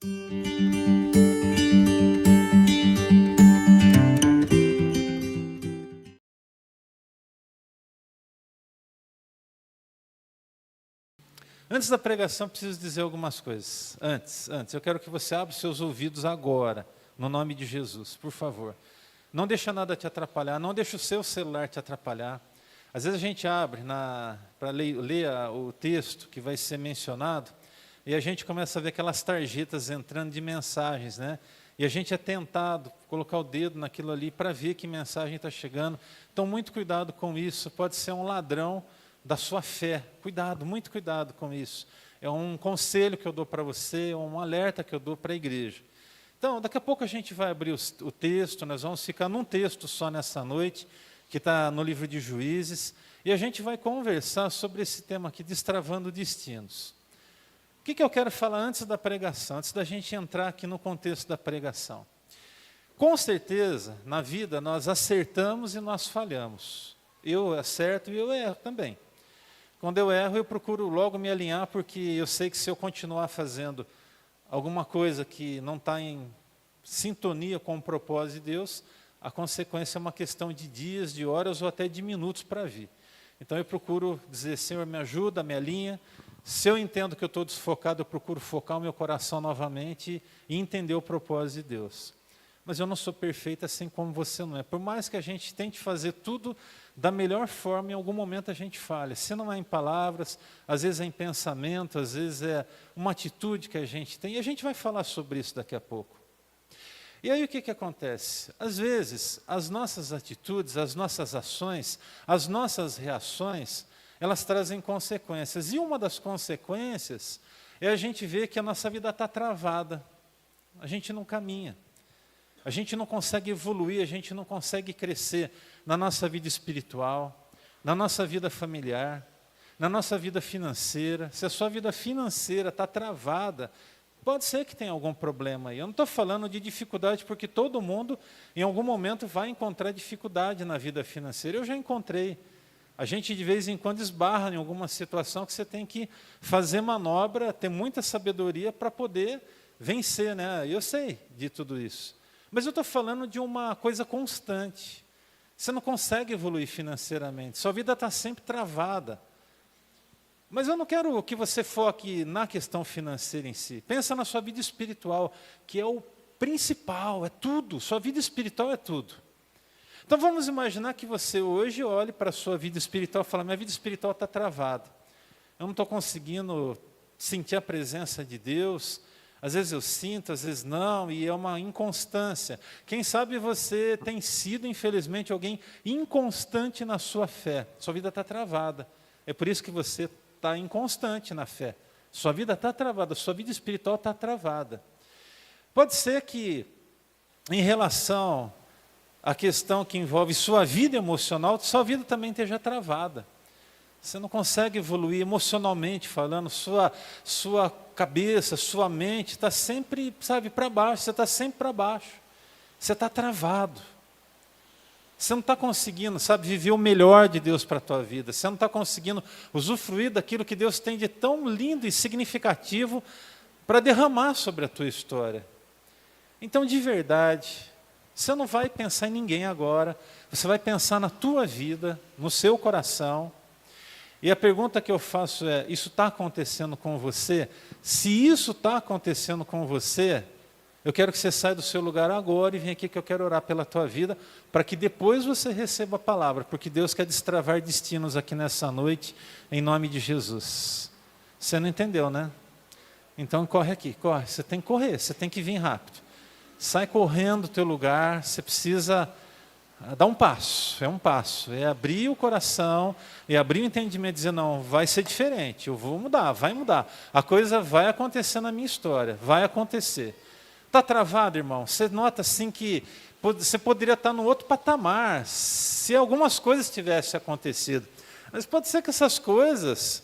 Antes da pregação, preciso dizer algumas coisas. Antes, eu quero que você abra os seus ouvidos agora, no nome de Jesus, por favor. Não deixa nada te atrapalhar, não deixa o seu celular te atrapalhar. Às vezes a gente abre para ler o texto que vai ser mencionado, e a gente começa a ver aquelas tarjetas entrando de mensagens, né? E a gente é tentado colocar o dedo naquilo ali para ver que mensagem está chegando. Então, muito cuidado com isso, pode ser um ladrão da sua fé. Cuidado, muito cuidado com isso. É um conselho que eu dou para você, é um alerta que eu dou para a igreja. Então, daqui a pouco a gente vai abrir o texto, nós vamos ficar num texto só nessa noite, que está no livro de Juízes, e a gente vai conversar sobre esse tema aqui, destravando destinos. O que eu quero falar antes da pregação, antes da gente entrar aqui no contexto da pregação? Com certeza, na vida, nós acertamos e nós falhamos. Eu acerto e eu erro também. Quando eu erro, eu procuro logo me alinhar, porque eu sei que se eu continuar fazendo alguma coisa que não está em sintonia com o propósito de Deus, a consequência é uma questão de dias, de horas ou até de minutos para vir. Então eu procuro dizer, Senhor, me ajuda, me alinha. Se eu entendo que eu estou desfocado, eu procuro focar o meu coração novamente e entender o propósito de Deus. Mas eu não sou perfeito assim como você não é. Por mais que a gente tente fazer tudo da melhor forma, em algum momento a gente falha. Se não é em palavras, às vezes é em pensamento, às vezes é uma atitude que a gente tem. E a gente vai falar sobre isso daqui a pouco. E aí o que acontece? Às vezes, as nossas atitudes, as nossas ações, as nossas reações, elas trazem consequências. E uma das consequências é a gente ver que a nossa vida está travada. A gente não caminha. A gente não consegue evoluir, a gente não consegue crescer na nossa vida espiritual, na nossa vida familiar, na nossa vida financeira. Se a sua vida financeira está travada, pode ser que tenha algum problema aí. Eu não estou falando de dificuldade, porque todo mundo, em algum momento, vai encontrar dificuldade na vida financeira. Eu já encontrei. A gente, de vez em quando, esbarra em alguma situação que você tem que fazer manobra, ter muita sabedoria para poder vencer, né? Eu sei de tudo isso. Mas eu estou falando de uma coisa constante. Você não consegue evoluir financeiramente, sua vida está sempre travada. Mas eu não quero que você foque na questão financeira em si. Pensa na sua vida espiritual, que é o principal, é tudo. Sua vida espiritual é tudo. Então vamos imaginar que você hoje olhe para a sua vida espiritual e fala, minha vida espiritual está travada. Eu não estou conseguindo sentir a presença de Deus. Às vezes eu sinto, às vezes não, e é uma inconstância. Quem sabe você tem sido, infelizmente, alguém inconstante na sua fé. Sua vida está travada. É por isso que você está inconstante na fé. Sua vida está travada, sua vida espiritual está travada. Pode ser que, em relação à questão que envolve sua vida emocional, sua vida também esteja travada. Você não consegue evoluir emocionalmente falando, sua cabeça, sua mente está sempre, para baixo, você está sempre para baixo. Você está travado. Você não está conseguindo, viver o melhor de Deus para a tua vida. Você não está conseguindo usufruir daquilo que Deus tem de tão lindo e significativo para derramar sobre a tua história. Então, de verdade, você não vai pensar em ninguém agora, você vai pensar na tua vida, no seu coração. E a pergunta que eu faço é, isso está acontecendo com você? Se isso está acontecendo com você, eu quero que você saia do seu lugar agora e venha aqui que eu quero orar pela tua vida, para que depois você receba a palavra, porque Deus quer destravar destinos aqui nessa noite, em nome de Jesus. Você não entendeu, né? Então corre aqui, corre. Você tem que correr, você tem que vir rápido. Sai correndo do teu lugar, você precisa dar um passo, é abrir o coração, e abrir o entendimento, dizer, não, vai ser diferente, eu vou mudar, vai mudar. A coisa vai acontecer na minha história, vai acontecer. Está travado, irmão? Você nota assim que você poderia estar no outro patamar, se algumas coisas tivessem acontecido. Mas pode ser que essas coisas,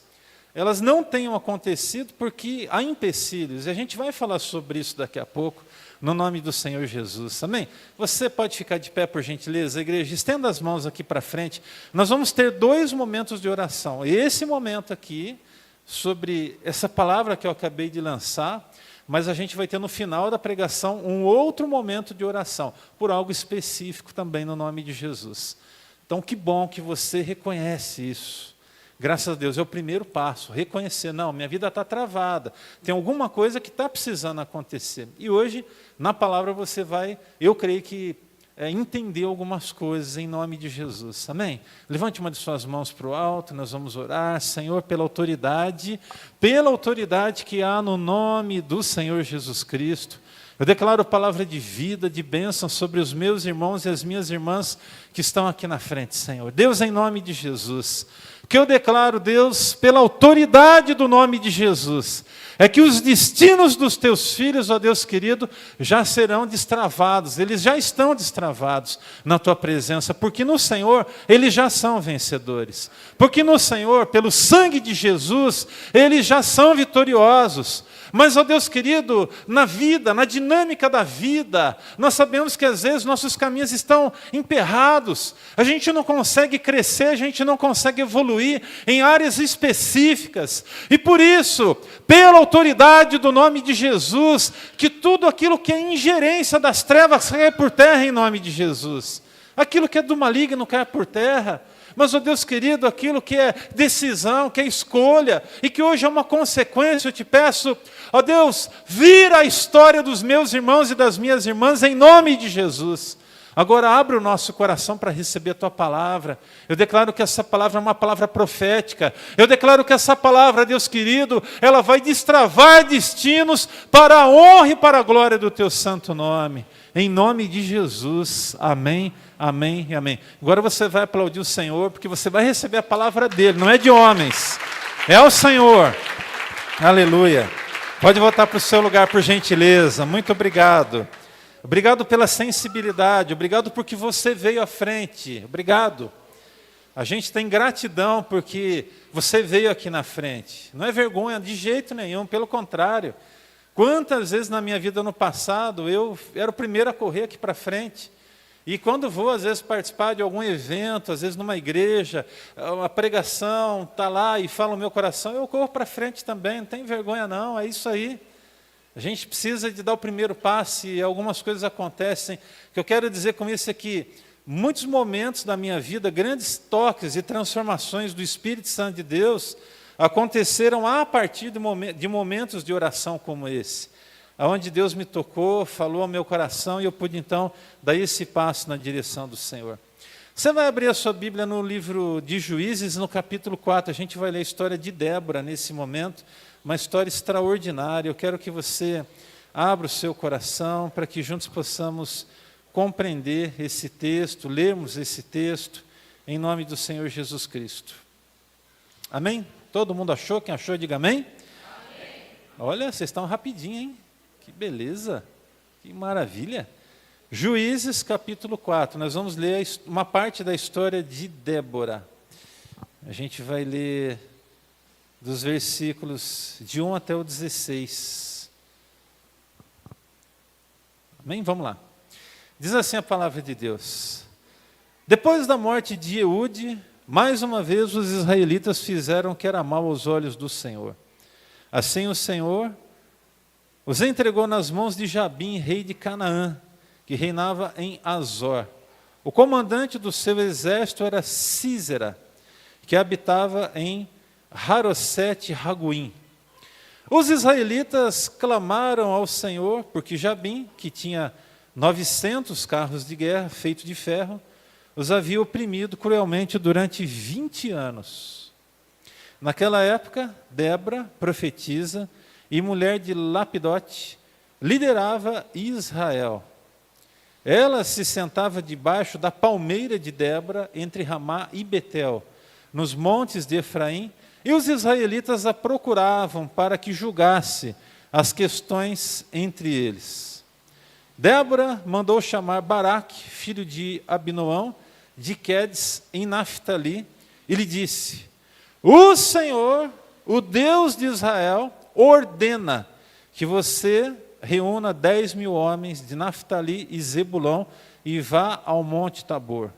elas não tenham acontecido porque há empecilhos, e a gente vai falar sobre isso daqui a pouco, no nome do Senhor Jesus, amém? Você pode ficar de pé, por gentileza, igreja, estenda as mãos aqui para frente. Nós vamos ter 2 momentos de oração. Esse momento aqui, sobre essa palavra que eu acabei de lançar, mas a gente vai ter no final da pregação um outro momento de oração, por algo específico também no nome de Jesus. Então, que bom que você reconhece isso. Graças a Deus, é o primeiro passo, reconhecer, não, minha vida está travada, tem alguma coisa que está precisando acontecer. E hoje, na palavra, você vai, eu creio que, entender algumas coisas em nome de Jesus, amém? Levante uma de suas mãos para o alto, nós vamos orar, Senhor, pela autoridade que há no nome do Senhor Jesus Cristo. Eu declaro palavra de vida, de bênção sobre os meus irmãos e as minhas irmãs que estão aqui na frente, Senhor. Deus, em nome de Jesus, que eu declaro, Deus, pela autoridade do nome de Jesus, é que os destinos dos teus filhos, ó Deus querido, já serão destravados, eles já estão destravados na tua presença, porque no Senhor eles já são vencedores, porque no Senhor, pelo sangue de Jesus, eles já são vitoriosos. Mas, ó Deus querido, na vida, na dinâmica da vida, nós sabemos que às vezes nossos caminhos estão emperrados, a gente não consegue crescer, a gente não consegue evoluir em áreas específicas, e por isso, pela autoridade do nome de Jesus, que tudo aquilo que é ingerência das trevas caia por terra em nome de Jesus, aquilo que é do maligno caia por terra. Mas, ó Deus querido, aquilo que é decisão, que é escolha, e que hoje é uma consequência, eu te peço, ó Deus, vira a história dos meus irmãos e das minhas irmãs em nome de Jesus. Agora abre o nosso coração para receber a tua palavra. Eu declaro que essa palavra é uma palavra profética. Eu declaro que essa palavra, Deus querido, ela vai destravar destinos para a honra e para a glória do teu santo nome. Em nome de Jesus. Amém, amém e amém. Agora você vai aplaudir o Senhor, porque você vai receber a palavra dele, não é de homens, é o Senhor. Aleluia. Pode voltar para o seu lugar, por gentileza. Muito obrigado. Obrigado pela sensibilidade, obrigado porque você veio à frente, obrigado. A gente tem gratidão porque você veio aqui na frente. Não é vergonha de jeito nenhum, pelo contrário. Quantas vezes na minha vida no passado eu era o primeiro a correr aqui para frente. E quando vou, às vezes, participar de algum evento, às vezes numa igreja, uma pregação, está lá e fala o meu coração, eu corro para frente também, não tem vergonha não, é isso aí. A gente precisa de dar o primeiro passo e algumas coisas acontecem. O que eu quero dizer com isso é que muitos momentos da minha vida, grandes toques e transformações do Espírito Santo de Deus aconteceram a partir de momentos de oração como esse, onde Deus me tocou, falou ao meu coração e eu pude então dar esse passo na direção do Senhor. Você vai abrir a sua Bíblia no livro de Juízes, no capítulo 4, a gente vai ler a história de Débora nesse momento, uma história extraordinária. Eu quero que você abra o seu coração para que juntos possamos compreender esse texto, lermos esse texto, em nome do Senhor Jesus Cristo. Amém? Todo mundo achou? Quem achou, diga amém. Amém. Olha, vocês estão rapidinho, hein? Que beleza, que maravilha. Juízes, capítulo 4, nós vamos ler uma parte da história de Débora. A gente vai ler dos versículos de 1 até o 16. Amém? Vamos lá. Diz assim a palavra de Deus. Depois da morte de Eude, mais uma vez os israelitas fizeram o que era mal aos olhos do Senhor. Assim o Senhor os entregou nas mãos de Jabim, rei de Canaã, que reinava em Azor. O comandante do seu exército era Sísera, que habitava em Harosete-Raguim. Os israelitas clamaram ao Senhor, porque Jabim, que tinha 900 carros de guerra feitos de ferro, os havia oprimido cruelmente durante 20 anos. Naquela época, Débora, profetisa e mulher de Lapidote, liderava Israel. Ela se sentava debaixo da palmeira de Débora, entre Ramá e Betel, nos montes de Efraim, e os israelitas a procuravam para que julgasse as questões entre eles. Débora mandou chamar Baraque, filho de Abinoão, de Quedes, em Naftali, e lhe disse: o Senhor, o Deus de Israel, ordena que você reúna 10.000 homens de Naftali e Zebulão e vá ao monte Tabor.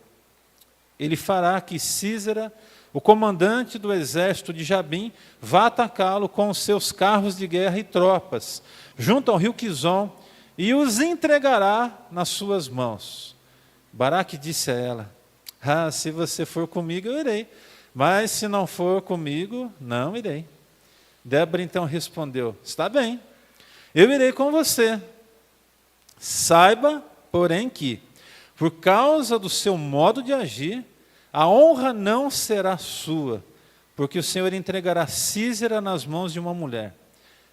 Ele fará que Sísera, o comandante do exército de Jabim vá atacá-lo com os seus carros de guerra e tropas, junto ao rio Quizon, e os entregará nas suas mãos. Baraque disse a ela: se você for comigo, eu irei, mas se não for comigo, não irei. Débora então respondeu: está bem, eu irei com você. Saiba, porém, que, por causa do seu modo de agir, a honra não será sua, porque o Senhor entregará Sísera nas mãos de uma mulher.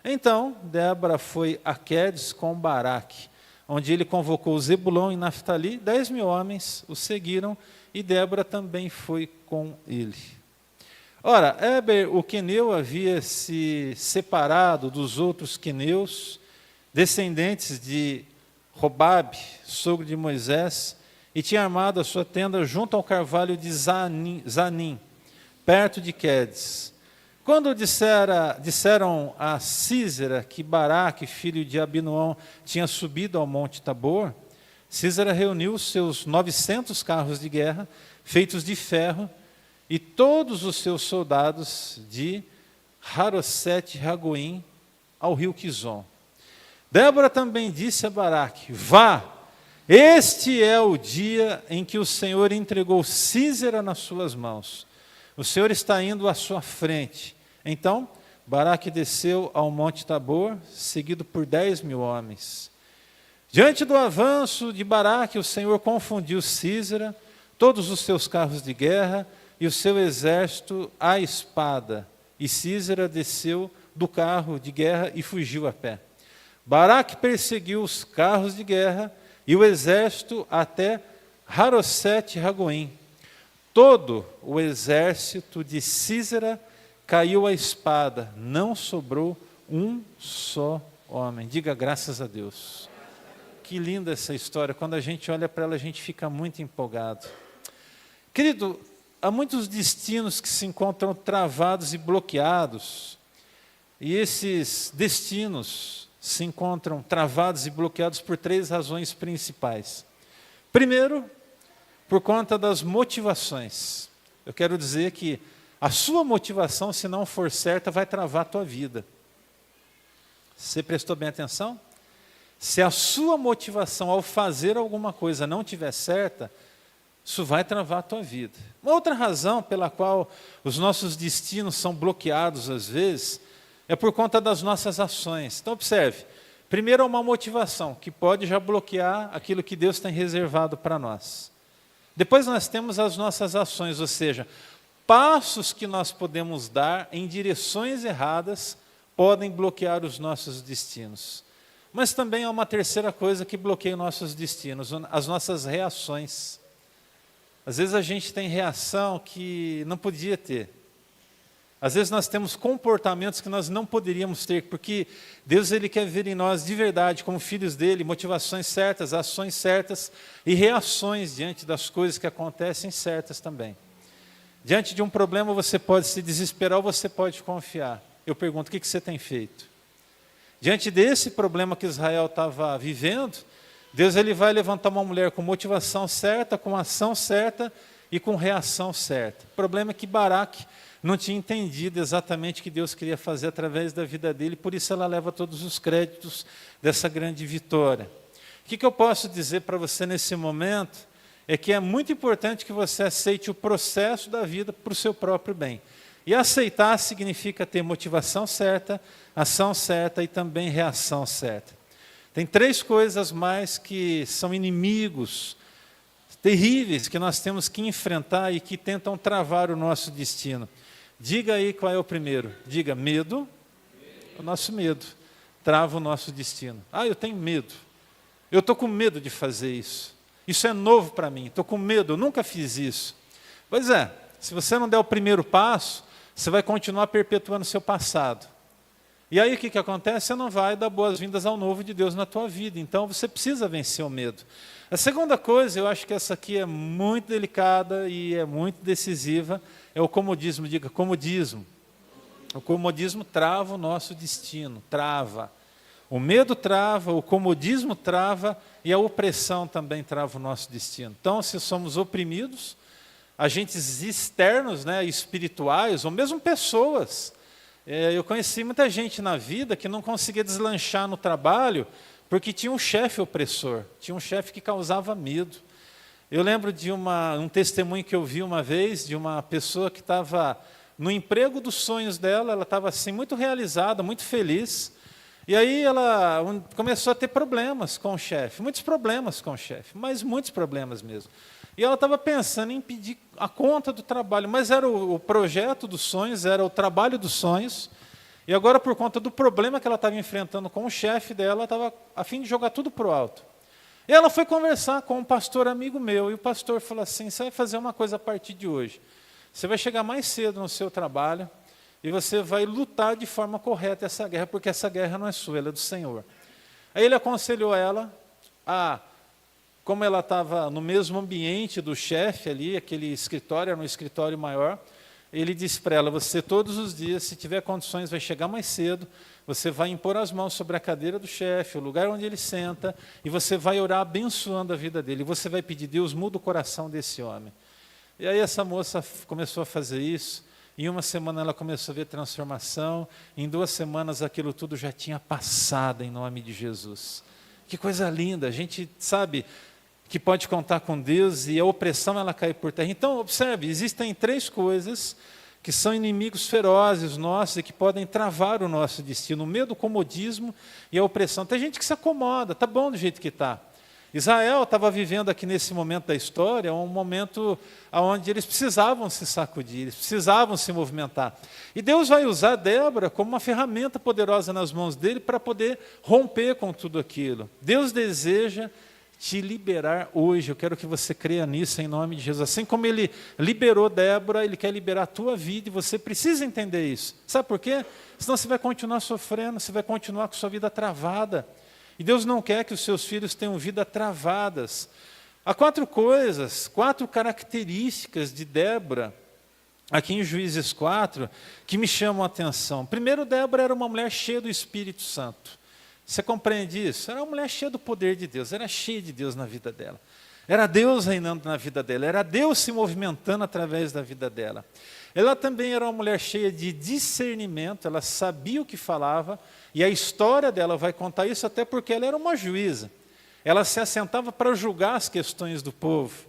Então, Débora foi a Quedes com Baraque, onde ele convocou Zebulon e Naftali, 10.000 homens o seguiram, e Débora também foi com ele. Ora, Éber, o queneu, havia se separado dos outros queneus, descendentes de Robabe, sogro de Moisés, e tinha armado a sua tenda junto ao carvalho de Zanim, perto de Quedes. Quando disseram a Sísera que Baraque, filho de Abinoam, tinha subido ao monte Tabor, Sísera reuniu seus 900 carros de guerra, feitos de ferro, e todos os seus soldados de Harosete-Ragoim ao rio Quizon. Débora também disse a Baraque: vá, este é o dia em que o Senhor entregou Sísera nas suas mãos. O Senhor está indo à sua frente. Então, Baraque desceu ao monte Tabor, seguido por 10.000 homens. Diante do avanço de Baraque, o Senhor confundiu Sísera, todos os seus carros de guerra e o seu exército à espada. E Sísera desceu do carro de guerra e fugiu a pé. Baraque perseguiu os carros de guerra e o exército até Harosete-Ragoim. Todo o exército de Sísera caiu à espada, não sobrou um só homem. Diga graças a Deus. Que linda essa história, quando a gente olha para ela a gente fica muito empolgado. Querido, há muitos destinos que se encontram travados e bloqueados, e esses destinos se encontram travados e bloqueados por 3 razões principais. Primeiro, por conta das motivações. Eu quero dizer que a sua motivação, se não for certa, vai travar a tua vida. Você prestou bem atenção? Se a sua motivação ao fazer alguma coisa não estiver certa, isso vai travar a tua vida. Uma outra razão pela qual os nossos destinos são bloqueados às vezes, é por conta das nossas ações. Então observe, primeiro é uma motivação, que pode já bloquear aquilo que Deus tem reservado para nós. Depois nós temos as nossas ações, ou seja, passos que nós podemos dar em direções erradas podem bloquear os nossos destinos. Mas também há uma terceira coisa que bloqueia os nossos destinos, as nossas reações. Às vezes a gente tem reação que não podia ter. Às vezes nós temos comportamentos que nós não poderíamos ter, porque Deus ele quer ver em nós de verdade, como filhos dele, motivações certas, ações certas e reações diante das coisas que acontecem certas também. Diante de um problema você pode se desesperar ou você pode confiar. Eu pergunto, o que você tem feito? Diante desse problema que Israel estava vivendo, Deus ele vai levantar uma mulher com motivação certa, com ação certa e com reação certa. O problema é que Baraque não tinha entendido exatamente o que Deus queria fazer através da vida dele, por isso ela leva todos os créditos dessa grande vitória. O que eu posso dizer para você nesse momento é que é muito importante que você aceite o processo da vida para o seu próprio bem. E aceitar significa ter motivação certa, ação certa e também reação certa. Tem 3 coisas mais que são inimigos terríveis que nós temos que enfrentar e que tentam travar o nosso destino. Diga aí qual é o primeiro. Diga, medo. O nosso medo trava o nosso destino. Eu tenho medo. Eu estou com medo de fazer isso. Isso é novo para mim. Estou com medo, eu nunca fiz isso. Pois é, se você não der o primeiro passo, você vai continuar perpetuando o seu passado. E aí o que acontece? Você não vai dar boas-vindas ao novo de Deus na tua vida. Então você precisa vencer o medo. A segunda coisa, eu acho que essa aqui é muito delicada e é muito decisiva, é o comodismo. Diga, comodismo. O comodismo trava o nosso destino, trava. O medo trava, o comodismo trava e a opressão também trava o nosso destino. Então, se somos oprimidos, agentes externos, né, espirituais, ou mesmo pessoas. Eu conheci muita gente na vida que não conseguia deslanchar no trabalho porque tinha um chefe opressor, tinha um chefe que causava medo. Eu lembro de um testemunho que eu vi uma vez de uma pessoa que estava no emprego dos sonhos dela, ela estava assim muito realizada, muito feliz, e aí ela começou a ter problemas com o chefe, muitos problemas com o chefe, mas muitos problemas mesmo. E ela estava pensando em pedir a conta do trabalho, mas era o projeto dos sonhos, era o trabalho dos sonhos, e agora por conta do problema que ela estava enfrentando com o chefe dela, ela estava a fim de jogar tudo para o alto. E ela foi conversar com um pastor amigo meu, e o pastor falou assim, você vai fazer uma coisa a partir de hoje, você vai chegar mais cedo no seu trabalho, e você vai lutar de forma correta essa guerra, porque essa guerra não é sua, ela é do Senhor. Aí ele aconselhou ela como ela estava no mesmo ambiente do chefe ali, aquele escritório, era um escritório maior, ele disse para ela, você todos os dias, se tiver condições, vai chegar mais cedo, você vai impor as mãos sobre a cadeira do chefe, o lugar onde ele senta, e você vai orar abençoando a vida dele, e você vai pedir, Deus, muda o coração desse homem. E aí essa moça começou a fazer isso, em uma semana ela começou a ver transformação, em 2 semanas aquilo tudo já tinha passado em nome de Jesus. Que coisa linda, a gente sabe que pode contar com Deus e a opressão ela cai por terra. Então, observe, existem 3 coisas que são inimigos ferozes nossos e que podem travar o nosso destino: o medo, o comodismo e a opressão. Tem gente que se acomoda, está bom do jeito que está. Israel estava vivendo aqui nesse momento da história, um momento onde eles precisavam se sacudir, eles precisavam se movimentar. E Deus vai usar Débora como uma ferramenta poderosa nas mãos dele para poder romper com tudo aquilo. Deus deseja te liberar hoje, eu quero que você creia nisso em nome de Jesus. Assim como Ele liberou Débora, Ele quer liberar a tua vida e você precisa entender isso. Sabe por quê? Senão você vai continuar sofrendo, você vai continuar com sua vida travada. E Deus não quer que os seus filhos tenham vida travadas. Há 4 coisas, 4 características de Débora, aqui em Juízes 4, que me chamam a atenção. Primeiro, Débora era uma mulher cheia do Espírito Santo. Você compreende isso? Era uma mulher cheia do poder de Deus, era cheia de Deus na vida dela. Era Deus reinando na vida dela, era Deus se movimentando através da vida dela. Ela também era uma mulher cheia de discernimento, ela sabia o que falava, e a história dela vai contar isso até porque ela era uma juíza. Ela se assentava para julgar as questões do povo.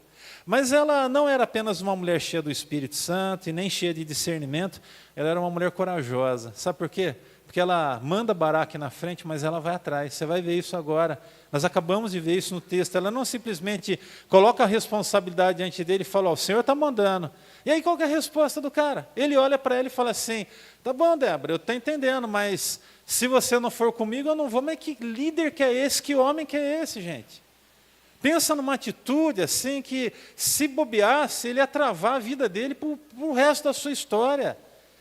Mas ela não era apenas uma mulher cheia do Espírito Santo e nem cheia de discernimento, ela era uma mulher corajosa. Sabe por quê? Porque ela manda Baraque na frente, mas ela vai atrás. Você vai ver isso agora. Nós acabamos de ver isso no texto. Ela não simplesmente coloca a responsabilidade diante dele e fala, o Senhor está mandando. E aí qual que é a resposta do cara? Ele olha para ela e fala assim, tá bom, Débora, eu estou entendendo, mas se você não for comigo, eu não vou. Mas que líder que é esse? Que homem que é esse, gente? Pensa numa atitude assim que, se bobeasse, ele ia travar a vida dele para o resto da sua história.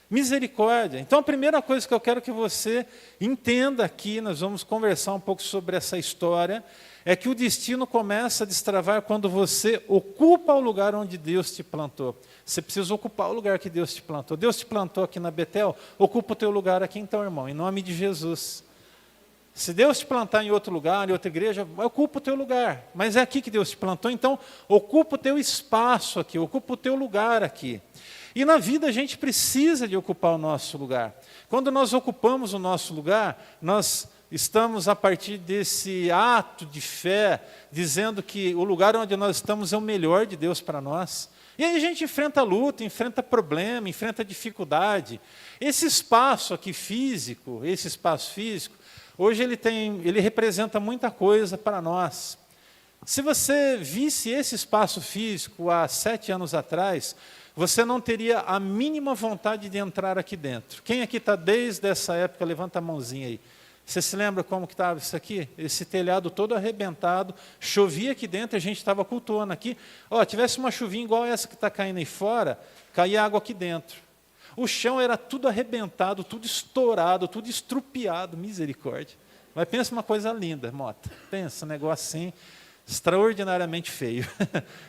Misericórdia. Então, a primeira coisa que eu quero que você entenda aqui, nós vamos conversar um pouco sobre essa história, é que o destino começa a destravar quando você ocupa o lugar onde Deus te plantou. Você precisa ocupar o lugar que Deus te plantou. Deus te plantou aqui na Betel, ocupa o teu lugar aqui então, irmão, em nome de Jesus. Se Deus te plantar em outro lugar, em outra igreja, ocupa o teu lugar. Mas é aqui que Deus te plantou, então ocupa o teu espaço aqui, ocupa o teu lugar aqui. E na vida a gente precisa de ocupar o nosso lugar. Quando nós ocupamos o nosso lugar, nós estamos a partir desse ato de fé, dizendo que o lugar onde nós estamos é o melhor de Deus para nós. E aí a gente enfrenta luta, enfrenta problema, enfrenta dificuldade. Esse espaço aqui físico, hoje ele representa muita coisa para nós. Se você visse esse espaço físico há 7 anos atrás, você não teria a mínima vontade de entrar aqui dentro. Quem aqui está desde essa época, levanta a mãozinha aí. Você se lembra como que estava isso aqui? Esse telhado todo arrebentado, chovia aqui dentro, a gente estava cultuando aqui. Tivesse uma chuvinha igual essa que está caindo aí fora, caía água aqui dentro. O chão era tudo arrebentado, tudo estourado, tudo estrupiado, misericórdia. Mas pensa uma coisa linda, Mota. Pensa um negócio assim, extraordinariamente feio,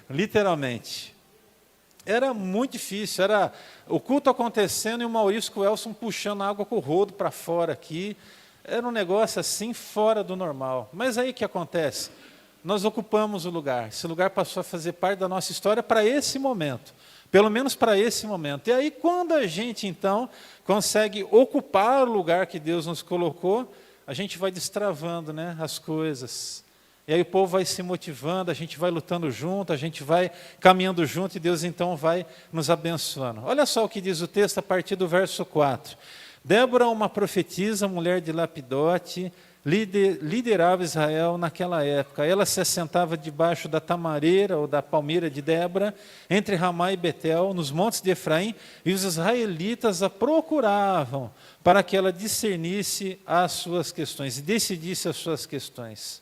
literalmente. Era muito difícil, era o culto acontecendo e o Maurício com o Elson puxando a água com o rodo para fora aqui. Era um negócio assim fora do normal. Mas aí o que acontece? Nós ocupamos o lugar. Esse lugar passou a fazer parte da nossa história para esse momento. pelo menos para esse momento. E aí, quando a gente, então, consegue ocupar o lugar que Deus nos colocou, a gente vai destravando, né, as coisas. E aí o povo vai se motivando, a gente vai lutando junto, a gente vai caminhando junto, e Deus então vai nos abençoando. Olha só o que diz o texto a partir do verso 4. Débora, uma profetisa, mulher de Lapidote, liderava Israel naquela época. Ela se assentava debaixo da tamareira ou da palmeira de Débora, entre Ramá e Betel, nos montes de Efraim, e os israelitas a procuravam para que ela discernisse as suas questões e decidisse as suas questões.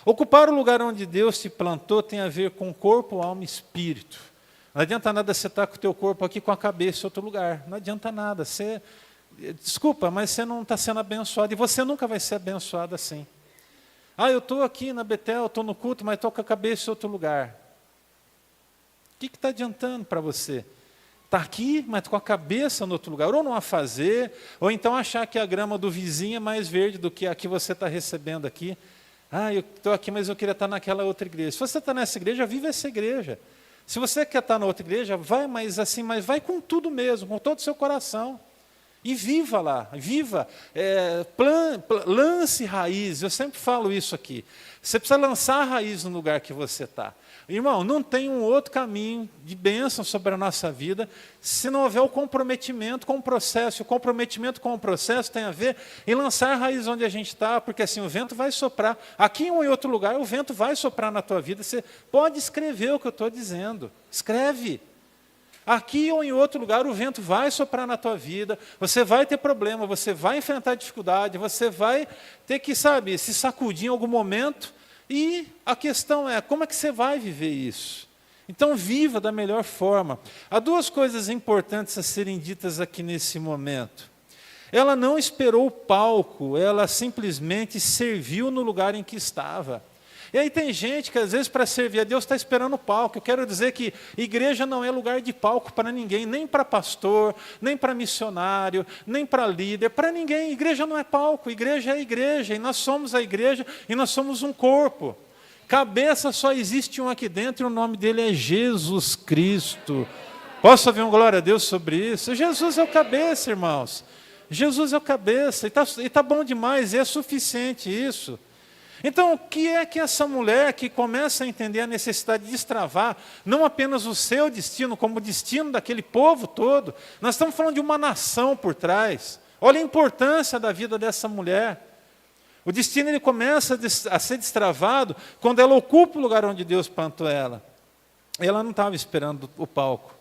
Ocupar o lugar onde Deus te plantou tem a ver com corpo, alma e espírito. Não adianta nada você estar com o teu corpo aqui, com a cabeça em outro lugar. Não adianta nada. Desculpa, mas você não está sendo abençoado, e você nunca vai ser abençoado assim. Eu estou aqui na Betel, estou no culto, mas estou com a cabeça em outro lugar. O que está adiantando para você? Está aqui, mas com a cabeça no outro lugar, ou não a fazer, ou então achar que a grama do vizinho é mais verde do que a que você está recebendo aqui. Eu estou aqui, mas eu queria estar naquela outra igreja. Se você está nessa igreja, viva essa igreja. Se você quer estar na outra igreja, vai, mas vai com tudo mesmo, com todo o seu coração. E viva lá, viva, lance raiz. Eu sempre falo isso aqui. Você precisa lançar a raiz no lugar que você está. Irmão, não tem um outro caminho de bênção sobre a nossa vida se não houver o comprometimento com o processo. O comprometimento com o processo tem a ver em lançar a raiz onde a gente está, porque assim o vento vai soprar. Aqui ou em outro lugar, o vento vai soprar na tua vida. Você pode escrever o que eu estou dizendo. Escreve. Aqui ou em outro lugar, o vento vai soprar na tua vida, você vai ter problema, você vai enfrentar dificuldade, você vai ter que, se sacudir em algum momento, e a questão é, como é que você vai viver isso? Então, viva da melhor forma. Há duas coisas importantes a serem ditas aqui nesse momento. Ela não esperou o palco, ela simplesmente serviu no lugar em que estava. E aí tem gente que às vezes para servir a Deus está esperando o palco. Eu quero dizer que igreja não é lugar de palco para ninguém, nem para pastor, nem para missionário, nem para líder, para ninguém. Igreja não é palco, igreja é igreja, e nós somos a igreja, e nós somos um corpo. Cabeça só existe um aqui dentro, e o nome dele é Jesus Cristo. Posso ouvir um glória a Deus sobre isso? Jesus é o cabeça, irmãos. Jesus é o cabeça, e está bom demais, e é suficiente isso. Então, o que é que essa mulher que começa a entender a necessidade de destravar, não apenas o seu destino, como o destino daquele povo todo, nós estamos falando de uma nação por trás. Olha a importância da vida dessa mulher. O destino ele começa a ser destravado quando ela ocupa o lugar onde Deus plantou ela. Ela não estava esperando o palco.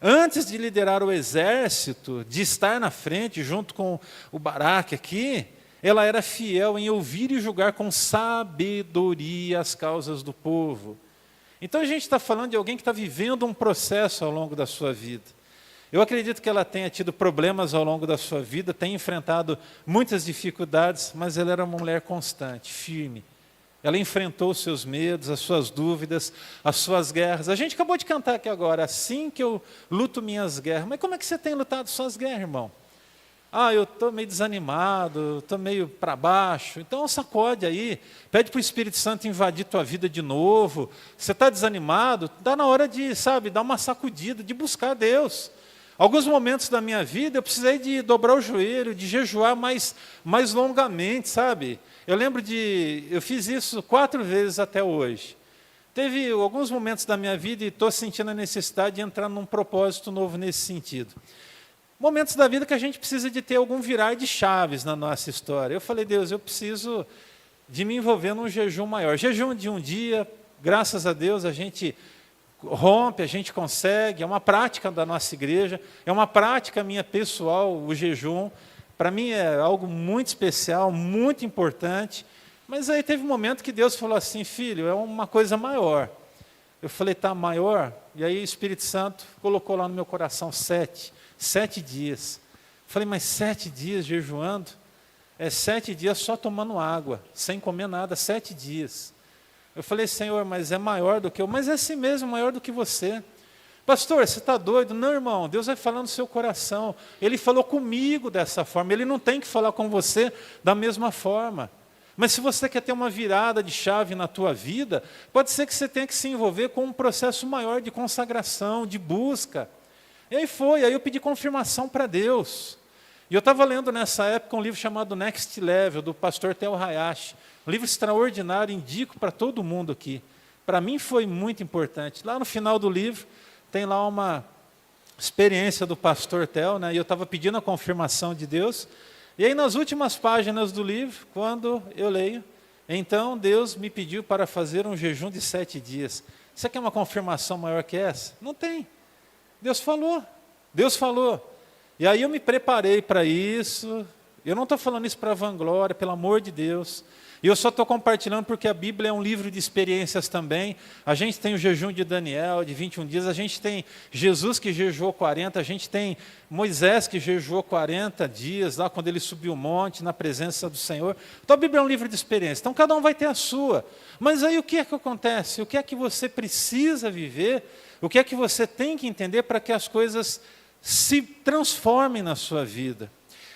Antes de liderar o exército, de estar na frente junto com o Baraque aqui, ela era fiel em ouvir e julgar com sabedoria as causas do povo. Então a gente está falando de alguém que está vivendo um processo ao longo da sua vida. Eu acredito que ela tenha tido problemas ao longo da sua vida, tenha enfrentado muitas dificuldades, mas ela era uma mulher constante, firme. Ela enfrentou os seus medos, as suas dúvidas, as suas guerras. A gente acabou de cantar aqui agora, assim que eu luto minhas guerras. Mas como é que você tem lutado suas guerras, irmão? Eu estou meio desanimado, estou meio para baixo. Então sacode aí, pede para o Espírito Santo invadir tua vida de novo. Você está desanimado? Está na hora de, dar uma sacudida, de buscar Deus. Alguns momentos da minha vida eu precisei de dobrar o joelho, de jejuar mais longamente, Eu lembro eu fiz isso 4 vezes até hoje. Teve alguns momentos da minha vida e estou sentindo a necessidade de entrar num propósito novo nesse sentido. Momentos da vida que a gente precisa de ter algum virar de chaves na nossa história. Eu falei, Deus, eu preciso de me envolver num jejum maior. Jejum de um dia, graças a Deus, a gente rompe, a gente consegue, é uma prática da nossa igreja, é uma prática minha pessoal, o jejum. Para mim é algo muito especial, muito importante. Mas aí teve um momento que Deus falou assim, filho, é uma coisa maior. Eu falei, tá, maior? E aí o Espírito Santo colocou lá no meu coração 7 dias. Falei, mas 7 dias jejuando? É 7 dias só tomando água, sem comer nada, 7 dias. Eu falei, Senhor, mas é maior do que eu. Mas é assim mesmo, maior do que você. Pastor, você está doido? Não, irmão, Deus vai falar no seu coração. Ele falou comigo dessa forma, Ele não tem que falar com você da mesma forma. Mas se você quer ter uma virada de chave na tua vida, pode ser que você tenha que se envolver com um processo maior de consagração, de busca. E aí eu pedi confirmação para Deus. E eu estava lendo nessa época um livro chamado Next Level, do pastor Tel Hayashi. Um livro extraordinário, indico para todo mundo aqui. Para mim foi muito importante. Lá no final do livro, tem lá uma experiência do pastor Tel, né? E eu estava pedindo a confirmação de Deus. E aí nas últimas páginas do livro, quando eu leio, então Deus me pediu para fazer um jejum de 7 dias. Você quer uma confirmação maior que essa? Não tem. Deus falou. Deus falou. E aí eu me preparei para isso. Eu não estou falando isso para vanglória, pelo amor de Deus. E eu só estou compartilhando porque a Bíblia é um livro de experiências também. A gente tem o jejum de Daniel, de 21 dias. A gente tem Jesus que jejuou 40. A gente tem Moisés que jejuou 40 dias, lá quando ele subiu o monte, na presença do Senhor. Então a Bíblia é um livro de experiências. Então cada um vai ter a sua. Mas aí o que é que acontece? O que é que você precisa viver? O que é que você tem que entender para que as coisas se transformem na sua vida?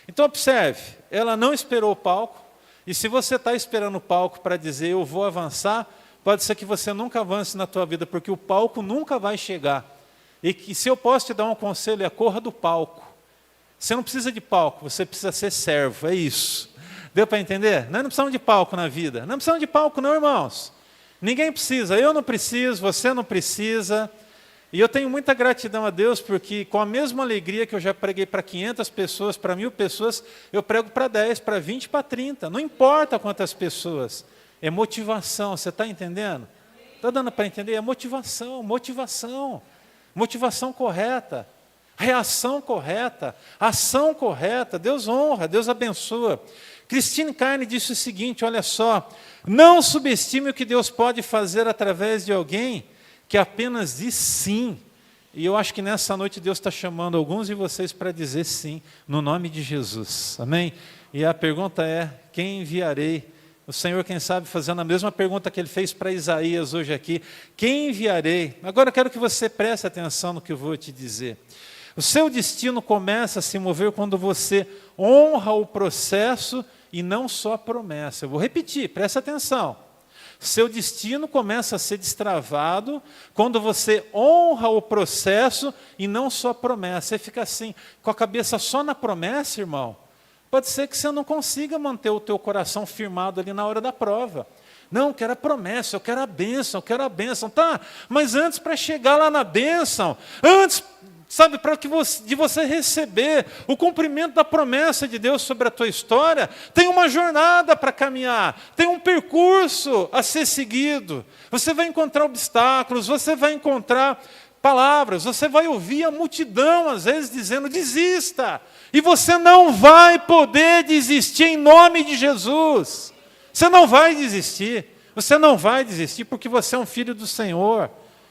Então observe, ela não esperou o palco. E se você está esperando o palco para dizer, eu vou avançar, pode ser que você nunca avance na tua vida, porque o palco nunca vai chegar. E que, se eu posso te dar um conselho, é corra do palco. Você não precisa de palco, você precisa ser servo, é isso. Deu para entender? Nós não precisamos de palco na vida. Não precisamos de palco não, irmãos. Ninguém precisa, eu não preciso, você não precisa. E eu tenho muita gratidão a Deus, porque com a mesma alegria que eu já preguei para 500 pessoas, para 1000 pessoas, eu prego para 10, para 20, para 30. Não importa quantas pessoas. É motivação, você está entendendo? Está dando para entender? É motivação, motivação. Motivação correta. Reação correta. Ação correta. Deus honra, Deus abençoa. Christine Carne disse o seguinte, olha só. Não subestime o que Deus pode fazer através de alguém que apenas diz sim. E eu acho que nessa noite Deus está chamando alguns de vocês para dizer sim, no nome de Jesus. Amém? E a pergunta é, quem enviarei? O Senhor, quem sabe, fazendo a mesma pergunta que Ele fez para Isaías hoje aqui. Quem enviarei? Agora eu quero que você preste atenção no que eu vou te dizer. O seu destino começa a se mover quando você honra o processo e não só a promessa. Eu vou repetir, preste atenção. Seu destino começa a ser destravado quando você honra o processo e não só a promessa. Você fica assim, com a cabeça só na promessa, irmão. Pode ser que você não consiga manter o teu coração firmado ali na hora da prova. Não, eu quero a promessa, eu quero a bênção, tá? Mas antes, para chegar lá na bênção, antes, sabe, para que de você receber o cumprimento da promessa de Deus sobre a tua história, tem uma jornada para caminhar, tem um percurso a ser seguido. Você vai encontrar obstáculos, você vai encontrar palavras, você vai ouvir a multidão às vezes dizendo desista, e você não vai poder desistir em nome de Jesus. Você não vai desistir, porque você é um filho do Senhor.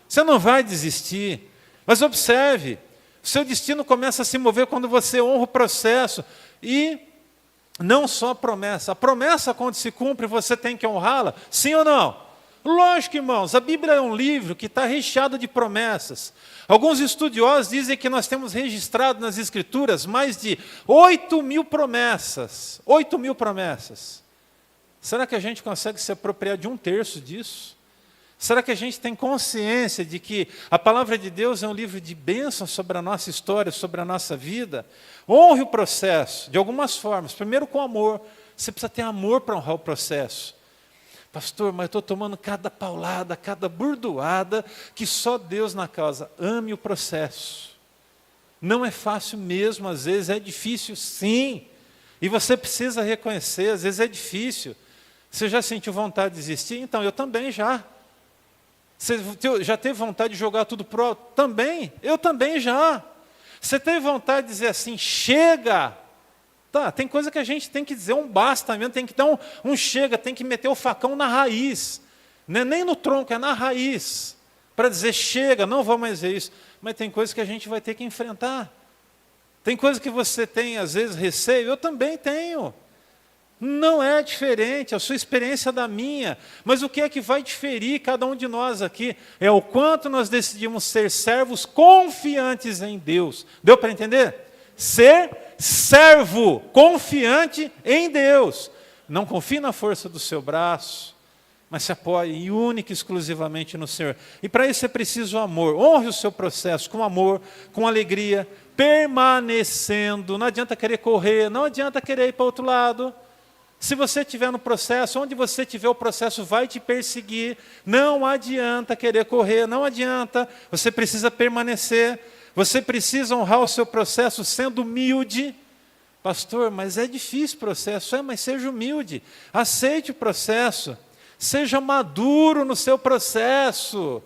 Você não vai desistir. Mas observe, o seu destino começa a se mover quando você honra o processo. E não só a promessa. A promessa, quando se cumpre, você tem que honrá-la? Sim ou não? Lógico, irmãos, a Bíblia é um livro que está recheado de promessas. Alguns estudiosos dizem que nós temos registrado nas Escrituras mais de 8.000 promessas. 8.000 promessas. Será que a gente consegue se apropriar de 1/3 disso? Será que a gente tem consciência de que a palavra de Deus é um livro de bênção sobre a nossa história, sobre a nossa vida? Honre o processo, de algumas formas. Primeiro com amor. Você precisa ter amor para honrar o processo. Pastor, mas eu estou tomando cada paulada, cada burdoada, que só Deus na causa. Ame o processo. Não é fácil mesmo, às vezes é difícil sim. E você precisa reconhecer, às vezes é difícil. Você já sentiu vontade de desistir? Então, eu também já. Você já teve vontade de jogar tudo pro alto? Também, eu também já. Você teve vontade de dizer assim, chega. Tá, tem coisa que a gente tem que dizer um basta mesmo, tem que dar um chega, tem que meter o facão na raiz. Não é nem no tronco, é na raiz. Para dizer chega, não vou mais ver isso. Mas tem coisas que a gente vai ter que enfrentar. Tem coisas que você tem, às vezes, receio, eu também tenho. Não é diferente, a sua experiência é da minha. Mas o que é que vai diferir cada um de nós aqui? É o quanto nós decidimos ser servos confiantes em Deus. Deu para entender? Ser servo confiante em Deus. Não confie na força do seu braço, mas se apoie única e exclusivamente no Senhor. E para isso é preciso o amor. Honre o seu processo com amor, com alegria, permanecendo. Não adianta querer correr, não adianta querer ir para o outro lado. Se você estiver no processo, onde você estiver, o processo vai te perseguir. Não adianta querer correr, não adianta. Você precisa permanecer. Você precisa honrar o seu processo sendo humilde. Pastor, mas é difícil o processo. Mas seja humilde. Aceite o processo. Seja maduro no seu processo.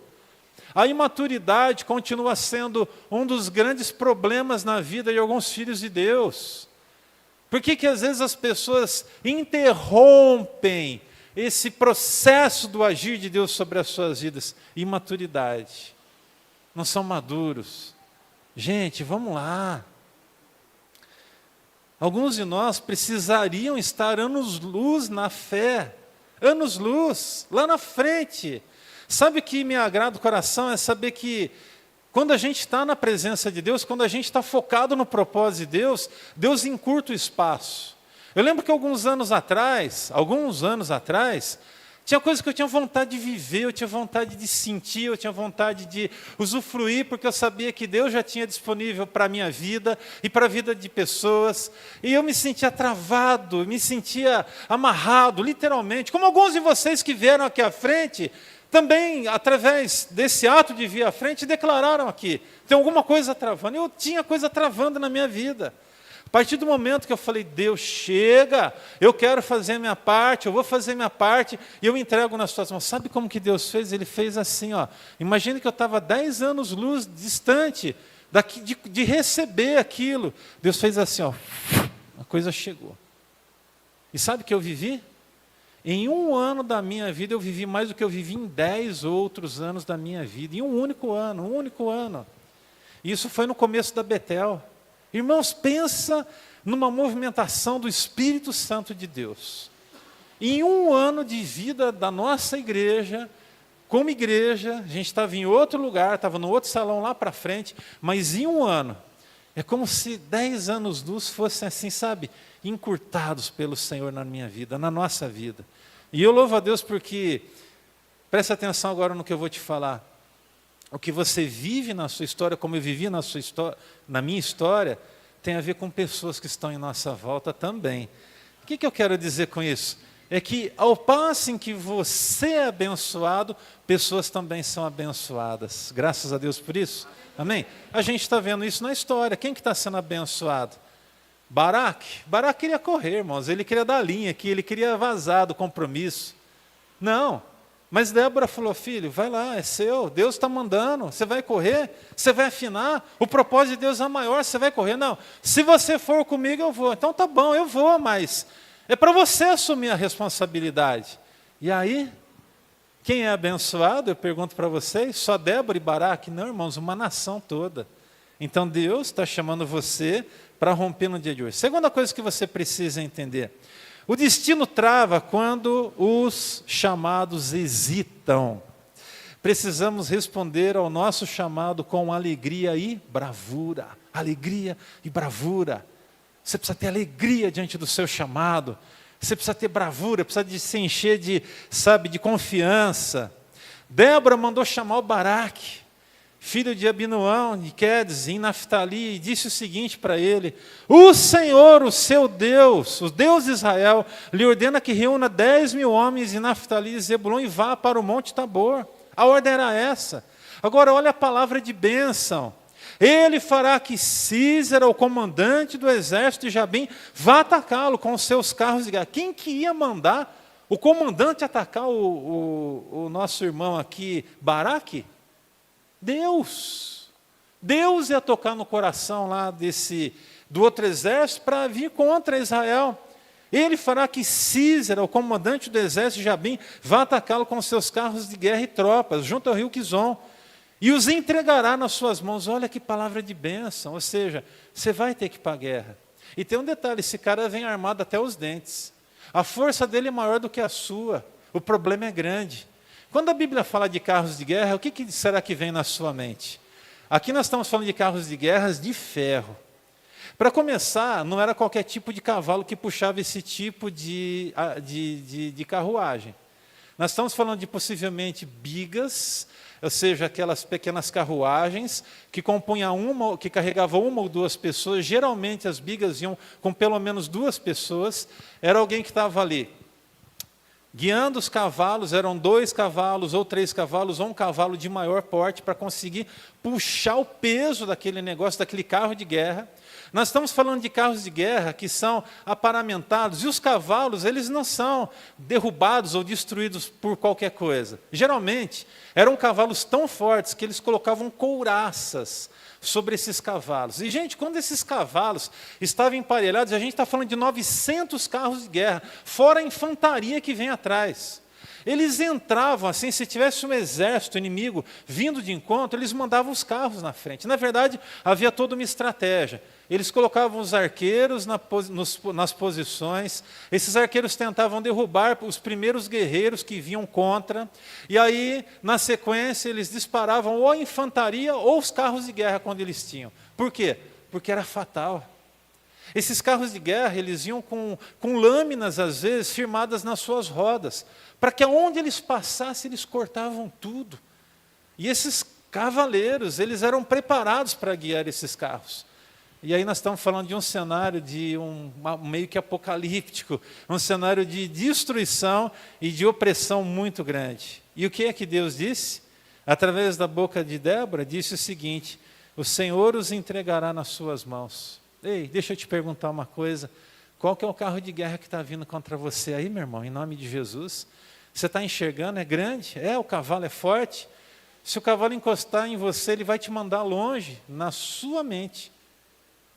A imaturidade continua sendo um dos grandes problemas na vida de alguns filhos de Deus. Por que às vezes as pessoas interrompem esse processo do agir de Deus sobre as suas vidas? Imaturidade. Não são maduros. Gente, vamos lá. Alguns de nós precisariam estar anos-luz na fé. Anos-luz, lá na frente. Sabe o que me agrada o coração? É saber que quando a gente está na presença de Deus, quando a gente está focado no propósito de Deus, Deus encurta o espaço. Eu lembro que alguns anos atrás, tinha coisas que eu tinha vontade de viver, eu tinha vontade de sentir, eu tinha vontade de usufruir, porque eu sabia que Deus já tinha disponível para a minha vida e para a vida de pessoas. E eu me sentia travado, me sentia amarrado, literalmente. Como alguns de vocês que vieram aqui à frente, também, através desse ato de vir à frente, declararam aqui, tem alguma coisa travando. Eu tinha coisa travando na minha vida. A partir do momento que eu falei, Deus, chega, eu quero fazer a minha parte, eu vou fazer a minha parte, e eu entrego nas suas mãos. Sabe como que Deus fez? Ele fez assim, ó. Imagine que eu estava 10 anos luz distante de receber aquilo. Deus fez assim, ó, a coisa chegou. E sabe o que eu vivi? Em um ano da minha vida, eu vivi mais do que eu vivi em 10 outros anos da minha vida. Em um único ano. E isso foi no começo da Betel. Irmãos, pensa numa movimentação do Espírito Santo de Deus. Em um ano de vida da nossa igreja, como igreja, a gente estava em outro lugar, estava no outro salão lá para frente, mas em um ano, é como se 10 anos luz fossem assim, sabe, encurtados pelo Senhor na minha vida, na nossa vida. E eu louvo a Deus porque, preste atenção agora no que eu vou te falar. O que você vive na sua história, como eu vivi na minha história, tem a ver com pessoas que estão em nossa volta também. O que eu quero dizer com isso? É que ao passo em que você é abençoado, pessoas também são abençoadas. Graças a Deus por isso. Amém? A gente está vendo isso na história. Quem que está sendo abençoado? Baraque queria correr, irmãos. Ele queria dar linha aqui, ele queria vazar do compromisso. Não. Mas Débora falou, filho, vai lá, é seu, Deus está mandando, você vai correr, você vai afinar, o propósito de Deus é maior, você vai correr. Não, se você for comigo, eu vou. Então tá bom, eu vou, mas é para você assumir a responsabilidade. E aí, quem é abençoado, eu pergunto para vocês, só Débora e Baraque? Não, irmãos, uma nação toda. Então Deus está chamando você para romper no dia de hoje. Segunda coisa que você precisa entender. O destino trava quando os chamados hesitam. Precisamos responder ao nosso chamado com alegria e bravura. Alegria e bravura. Você precisa ter alegria diante do seu chamado. Você precisa ter bravura, precisa de se encher de confiança. Débora mandou chamar o Baraque, filho de Abinoão, de Quedes, em Naftali, e disse o seguinte para ele: o Senhor, o seu Deus, o Deus de Israel, lhe ordena que reúna 10.000 homens em Naftali e Zebulon e vá para o Monte Tabor. A ordem era essa. Agora olha a palavra de bênção. Ele fará que Císera, o comandante do exército de Jabim, vá atacá-lo com os seus carros de guerra. Quem que ia mandar o comandante atacar o nosso irmão aqui, Baraque? Deus. Deus ia tocar no coração lá do outro exército para vir contra Israel. Ele fará que Císera, o comandante do exército de Jabim, vá atacá-lo com seus carros de guerra e tropas, junto ao rio Quizon, e os entregará nas suas mãos. Olha que palavra de bênção, ou seja, você vai ter que ir para a guerra. E tem um detalhe, esse cara vem armado até os dentes. A força dele é maior do que a sua, o problema é grande. Quando a Bíblia fala de carros de guerra, o que será que vem na sua mente? Aqui nós estamos falando de carros de guerra de ferro. Para começar, não era qualquer tipo de cavalo que puxava esse tipo de carruagem. Nós estamos falando de possivelmente bigas, ou seja, aquelas pequenas carruagens que compunham que carregavam uma ou duas pessoas. Geralmente as bigas iam com pelo menos 2 pessoas. Era alguém que estava ali guiando os cavalos, eram 2 cavalos ou 3 cavalos, ou um cavalo de maior porte para conseguir puxar o peso daquele negócio, daquele carro de guerra. Nós estamos falando de carros de guerra que são aparamentados, e os cavalos, eles não são derrubados ou destruídos por qualquer coisa. Geralmente, eram cavalos tão fortes que eles colocavam couraças sobre esses cavalos. E, gente, quando esses cavalos estavam emparelhados, a gente está falando de 900 carros de guerra, fora a infantaria que vem atrás. Eles entravam assim, se tivesse um exército inimigo vindo de encontro, eles mandavam os carros na frente. Na verdade, havia toda uma estratégia. Eles colocavam os arqueiros nas posições, esses arqueiros tentavam derrubar os primeiros guerreiros que vinham contra, e aí, na sequência, eles disparavam ou a infantaria ou os carros de guerra quando eles tinham. Por quê? Porque era fatal. Esses carros de guerra, eles iam com lâminas, às vezes, firmadas nas suas rodas, para que aonde eles passassem, eles cortavam tudo. E esses cavaleiros, eles eram preparados para guiar esses carros. E aí nós estamos falando de um cenário meio que apocalíptico, um cenário de destruição e de opressão muito grande. E o que é que Deus disse? Através da boca de Débora, disse o seguinte: o Senhor os entregará nas suas mãos. Ei, deixa eu te perguntar uma coisa. Qual que é o carro de guerra que está vindo contra você aí, meu irmão, em nome de Jesus? Você está enxergando? É grande? O cavalo é forte? Se o cavalo encostar em você, ele vai te mandar longe, na sua mente.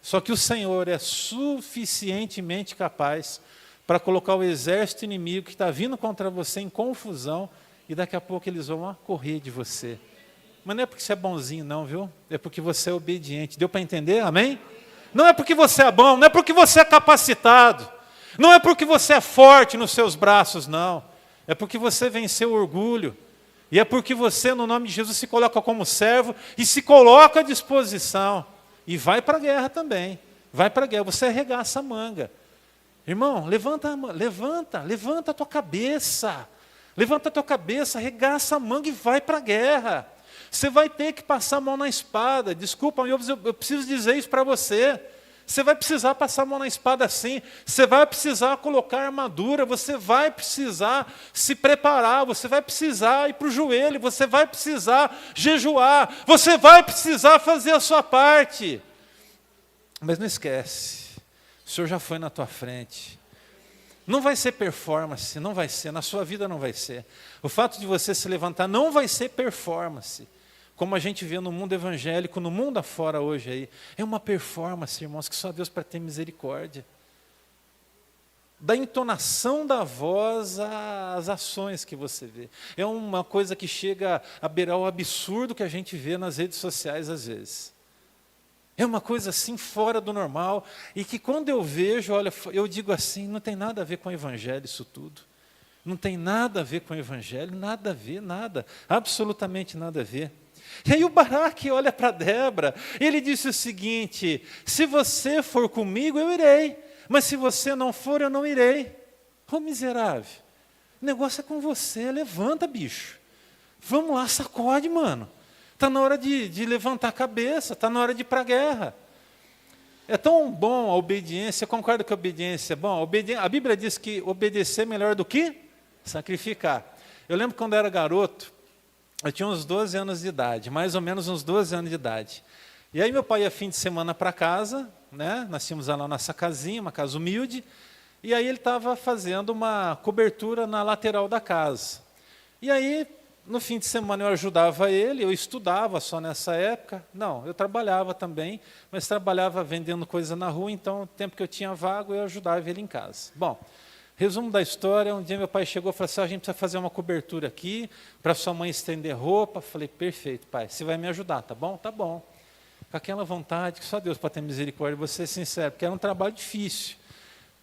Só que o Senhor é suficientemente capaz para colocar o exército inimigo que está vindo contra você em confusão, e daqui a pouco eles vão correr de você. Mas não é porque você é bonzinho não, viu? É porque você é obediente. Deu para entender? Amém? Não é porque você é bom, não é porque você é capacitado, não é porque você é forte nos seus braços, não. É porque você venceu o orgulho, e é porque você, no nome de Jesus, se coloca como servo e se coloca à disposição. E vai para a guerra também, vai para a guerra, você arregaça a manga. Irmão, levanta a tua cabeça, arregaça a manga e vai para a guerra. Você vai ter que passar a mão na espada. Desculpa, eu preciso dizer isso para você. Você vai precisar passar a mão na espada sim. Você vai precisar colocar armadura. Você vai precisar se preparar. Você vai precisar ir para o joelho. Você vai precisar jejuar. Você vai precisar fazer a sua parte. Mas não esquece. O Senhor já foi na tua frente. Não vai ser performance. Não vai ser. Na sua vida não vai ser. O fato de você se levantar não vai ser performance. Como a gente vê no mundo evangélico, no mundo afora hoje aí, é uma performance, irmãos, que só Deus para ter misericórdia. Da entonação da voz às ações que você vê. É uma coisa que chega a beirar o absurdo que a gente vê nas redes sociais às vezes. É uma coisa assim fora do normal, e que quando eu vejo, olha, eu digo assim, não tem nada a ver com o evangelho isso tudo. Não tem nada a ver com o evangelho, nada a ver, nada, absolutamente nada a ver. E aí o Baraque olha para Débora, ele disse o seguinte: se você for comigo, eu irei, mas se você não for, eu não irei. Ô miserável, o negócio é com você, levanta, bicho. Vamos lá, sacode, mano. Está na hora de levantar a cabeça, está na hora de ir para a guerra. É tão bom a obediência, concordo que a obediência é bom? A Bíblia diz que obedecer é melhor do que sacrificar. Eu lembro quando eu era garoto, eu tinha uns 12 anos de idade, mais ou menos uns 12 anos de idade. E aí meu pai ia fim de semana para casa, né? Nós tínhamos lá nossa casinha, uma casa humilde, e aí ele estava fazendo uma cobertura na lateral da casa. E aí, no fim de semana eu ajudava ele, eu estudava só nessa época. Não, eu trabalhava também, mas trabalhava vendendo coisa na rua, então o tempo que eu tinha vago eu ajudava ele em casa. Bom, resumo da história, um dia meu pai chegou e falou assim: a gente precisa fazer uma cobertura aqui, para sua mãe estender roupa. Falei: perfeito, pai, você vai me ajudar, tá bom? Tá bom. Com aquela vontade, que só Deus pode ter misericórdia, vou ser sincero, porque era um trabalho difícil.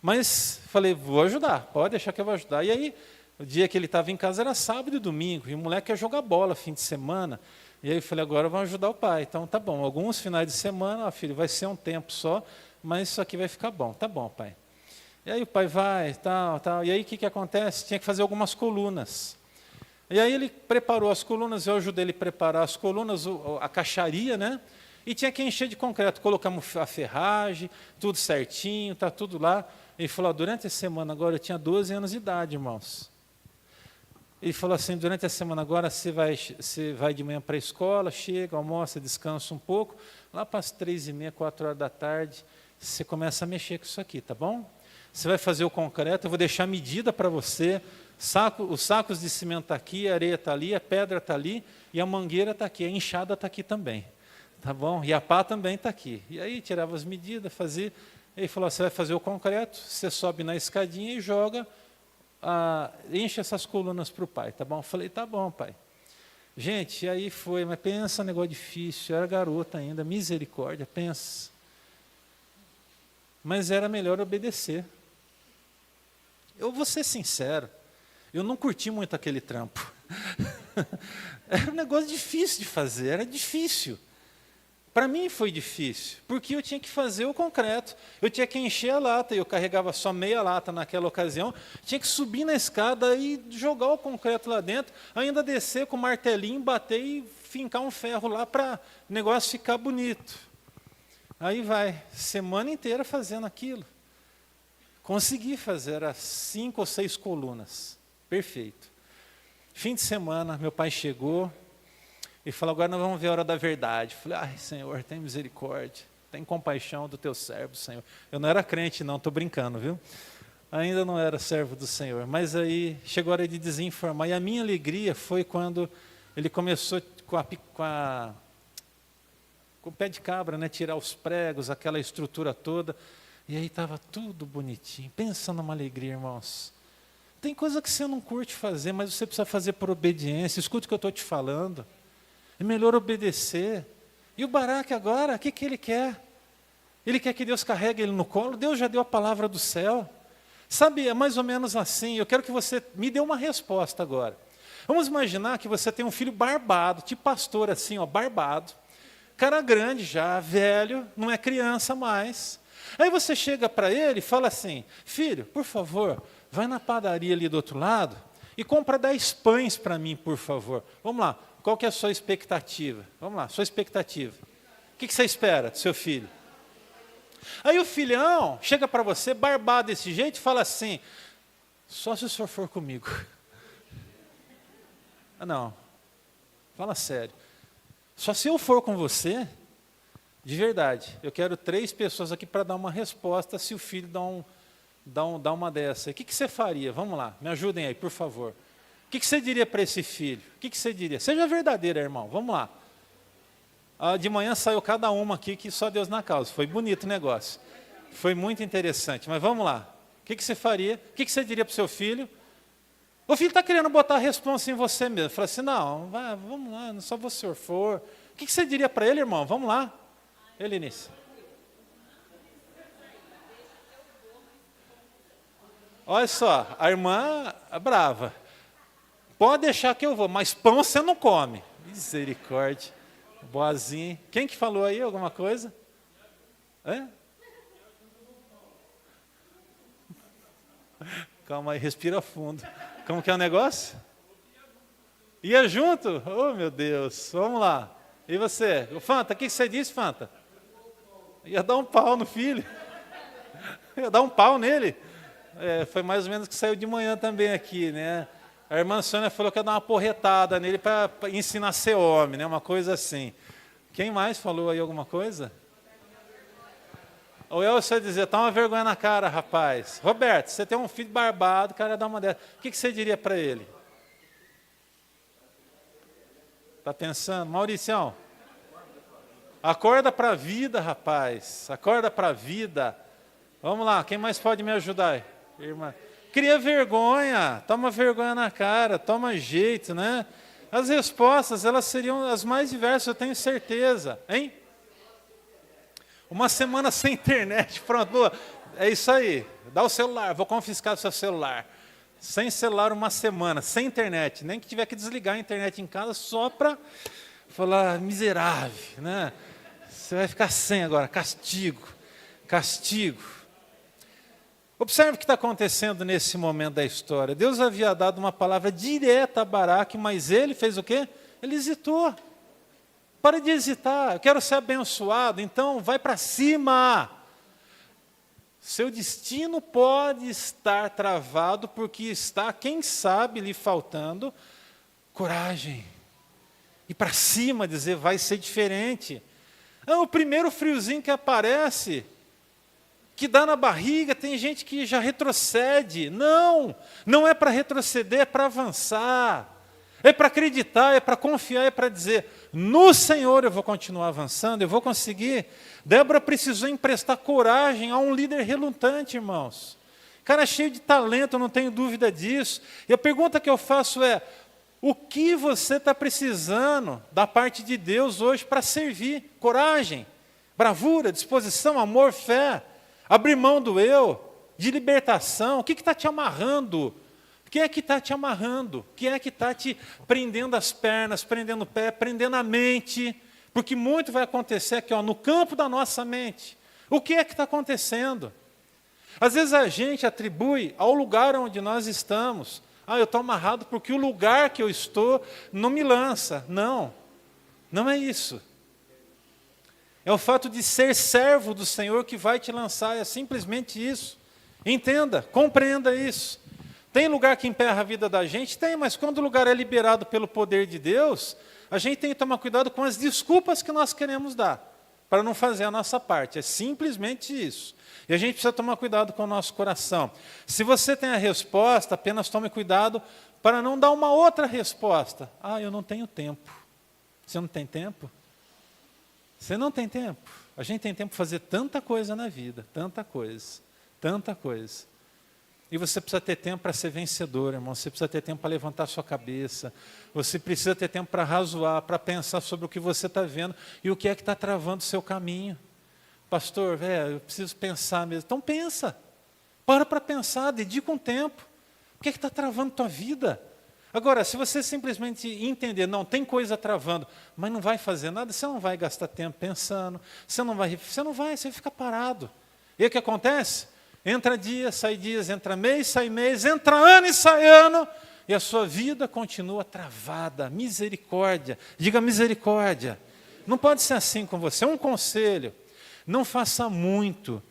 Mas falei: vou ajudar, pode deixar que eu vou ajudar. E aí, o dia que ele estava em casa era sábado e domingo, e o moleque ia jogar bola fim de semana. E aí eu falei: agora vamos ajudar o pai. Então tá bom, alguns finais de semana, filho, vai ser um tempo só, mas isso aqui vai ficar bom. Tá bom, pai. E aí o pai vai, tal, tal. E aí o que acontece? Tinha que fazer algumas colunas. E aí ele preparou as colunas, eu ajudei ele a preparar as colunas, a caixaria, né? E tinha que encher de concreto. Colocamos a ferragem, tudo certinho, tá tudo lá. Ele falou, durante a semana agora, eu tinha 12 anos de idade, irmãos. Ele falou assim, durante a semana agora, você vai de manhã para a escola, chega, almoça, descansa um pouco, lá para as 3h30, 4 horas da tarde, você começa a mexer com isso aqui, tá bom? Você vai fazer o concreto, eu vou deixar medida para você, os sacos de cimento estão aqui, a areia está ali, a pedra está ali, e a mangueira está aqui, a enxada está aqui também, tá bom? E a pá também está aqui. E aí tirava as medidas, fazia, ele falou, você vai fazer o concreto, você sobe na escadinha e joga, enche essas colunas para o pai, tá bom? Eu falei, tá bom, pai. Gente, e aí foi, mas pensa, negócio difícil, eu era garota ainda, misericórdia, pensa. Mas era melhor obedecer. Eu vou ser sincero, eu não curti muito aquele trampo. Era um negócio difícil de fazer, era difícil. Para mim foi difícil, porque eu tinha que fazer o concreto, eu tinha que encher a lata, e eu carregava só meia lata naquela ocasião, tinha que subir na escada e jogar o concreto lá dentro, ainda descer com o martelinho, bater e fincar um ferro lá para o negócio ficar bonito. Aí vai, semana inteira fazendo aquilo. Consegui fazer, era 5 ou 6 colunas, perfeito. Fim de semana, meu pai chegou, e falou, agora nós vamos ver a hora da verdade. Falei, ai, Senhor, tem misericórdia, tem compaixão do teu servo, Senhor. Eu não era crente, não, estou brincando, viu? Ainda não era servo do Senhor. Mas aí chegou a hora de desenformar. E a minha alegria foi quando ele começou com o pé de cabra, né, tirar os pregos, aquela estrutura toda. E aí estava tudo bonitinho. Pensa numa alegria, irmãos. Tem coisa que você não curte fazer, mas você precisa fazer por obediência. Escute o que eu estou te falando. É melhor obedecer. E o Baraque agora, o que ele quer? Ele quer que Deus carregue ele no colo? Deus já deu a palavra do céu. Sabe, é mais ou menos assim. Eu quero que você me dê uma resposta agora. Vamos imaginar que você tem um filho barbado, tipo pastor assim, ó, barbado. Cara grande já, velho, não é criança mais. Aí você chega para ele e fala assim, filho, por favor, vai na padaria ali do outro lado e compra 10 pães para mim, por favor. Vamos lá. Qual que é a sua expectativa? Vamos lá, sua expectativa. O que você espera do seu filho? Aí o filhão chega para você, barbado desse jeito, e fala assim, só se o senhor for comigo. Não, fala sério. Só se eu for com você, de verdade, eu quero 3 pessoas aqui para dar uma resposta se o filho dá uma dessa. O que você faria? Vamos lá, me ajudem aí, por favor. O que você diria para esse filho? O que você diria? Seja verdadeiro, irmão. Vamos lá. De manhã saiu cada uma aqui que só Deus na causa. Foi bonito o negócio. Foi muito interessante. Mas vamos lá. O que você faria? O que você diria para o seu filho? O filho está querendo botar a responsa em você mesmo. Fala assim, não, vai, vamos lá, não só você for. O que você diria para ele, irmão? Vamos lá. Elinice. Olha só, a irmã é brava. Pode deixar que eu vou, mas pão você não come. Misericórdia. Boazinha. Quem que falou aí alguma coisa? Calma aí, respira fundo. Como que é o negócio? Ia junto? Oh, meu Deus. Vamos lá. E você? O Fanta, o que você disse, Fanta? Ia dar um pau no filho. Ia dar um pau nele. Foi mais ou menos que saiu de manhã também aqui, né? A irmã Sônia falou que ia dar uma porretada nele para ensinar a ser homem, né? Uma coisa assim. Quem mais falou aí alguma coisa? O Elcio ia dizer, tá uma vergonha na cara, rapaz. Roberto, você tem um filho barbado, o cara dá uma dessa. O que você diria para ele? Está pensando? Mauricião, acorda para a vida, rapaz. Acorda para a vida. Vamos lá, quem mais pode me ajudar? Irmã. Cria vergonha, toma vergonha na cara, toma jeito, né? As respostas, elas seriam as mais diversas, eu tenho certeza. Hein? Uma semana sem internet, pronto. Boa. É isso aí, dá o celular, vou confiscar o seu celular. Sem celular uma semana, sem internet. Nem que tiver que desligar a internet em casa só para falar miserável, né? Você vai ficar sem agora, castigo. castigo. Observe o que está acontecendo nesse momento da história. Deus havia dado uma palavra direta a Baraque, mas ele fez o quê? Ele hesitou. Para de hesitar, eu quero ser abençoado, então vai para cima. Seu destino pode estar travado porque está, quem sabe, lhe faltando coragem. E para cima dizer, vai ser diferente. O primeiro friozinho que aparece, que dá na barriga, tem gente que já retrocede. Não, não é para retroceder, é para avançar. É para acreditar, é para confiar, é para dizer, no Senhor eu vou continuar avançando, eu vou conseguir. Débora precisou emprestar coragem a um líder relutante, irmãos. Cara cheio de talento, não tenho dúvida disso. E a pergunta que eu faço é, o que você está precisando da parte de Deus hoje para servir? Coragem, bravura, disposição, amor, fé. Abrir mão do eu, de libertação. O que está te amarrando? Quem é que está te amarrando? Quem é que está te prendendo as pernas, prendendo o pé, prendendo a mente? Porque muito vai acontecer aqui, no campo da nossa mente. O que é que está acontecendo? Às vezes a gente atribui ao lugar onde nós estamos. Eu estou amarrado porque o lugar que eu estou não me lança. Não, não é isso. É o fato de ser servo do Senhor que vai te lançar, é simplesmente isso. Entenda, compreenda isso. Tem lugar que emperra a vida da gente? Tem, mas quando o lugar é liberado pelo poder de Deus, a gente tem que tomar cuidado com as desculpas que nós queremos dar, para não fazer a nossa parte. É simplesmente isso. E a gente precisa tomar cuidado com o nosso coração. Se você tem a resposta, apenas tome cuidado para não dar uma outra resposta. Eu não tenho tempo. Você não tem tempo? Você não tem tempo. A gente tem tempo para fazer tanta coisa na vida, tanta coisa, tanta coisa. E você precisa ter tempo para ser vencedor, irmão. Você precisa ter tempo para levantar sua cabeça. Você precisa ter tempo para razoar, para pensar sobre o que você está vendo e o que é que está travando o seu caminho. Pastor, eu preciso pensar mesmo. Então pensa. Para pensar, dedica um tempo. O que é que está travando a tua vida? Agora, se você simplesmente entender, não, tem coisa travando, mas não vai fazer nada, você não vai gastar tempo pensando, você vai ficar parado. E o que acontece? Entra dias, entra mês, sai mês, entra ano e sai ano, e a sua vida continua travada. Misericórdia, diga misericórdia. Não pode ser assim com você. Um conselho, não faça muito,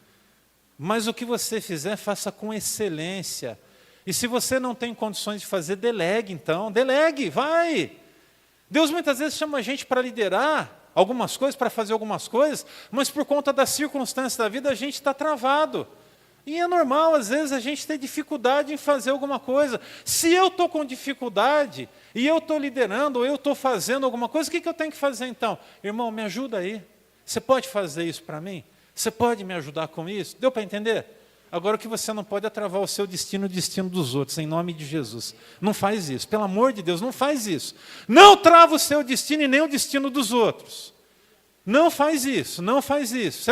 mas o que você fizer, faça com excelência. E se você não tem condições de fazer, delegue então, delegue, vai. Deus muitas vezes chama a gente para liderar algumas coisas, para fazer algumas coisas, mas por conta das circunstâncias da vida, a gente está travado. E é normal, às vezes, a gente ter dificuldade em fazer alguma coisa. Se eu estou com dificuldade, e eu estou liderando, ou eu estou fazendo alguma coisa, o que eu tenho que fazer então? Irmão, me ajuda aí. Você pode fazer isso para mim? Você pode me ajudar com isso? Deu para entender? Agora o que você não pode é travar o seu destino e o destino dos outros, em nome de Jesus. Não faz isso, pelo amor de Deus, não faz isso. Não trava o seu destino e nem o destino dos outros. Não faz isso, não faz isso.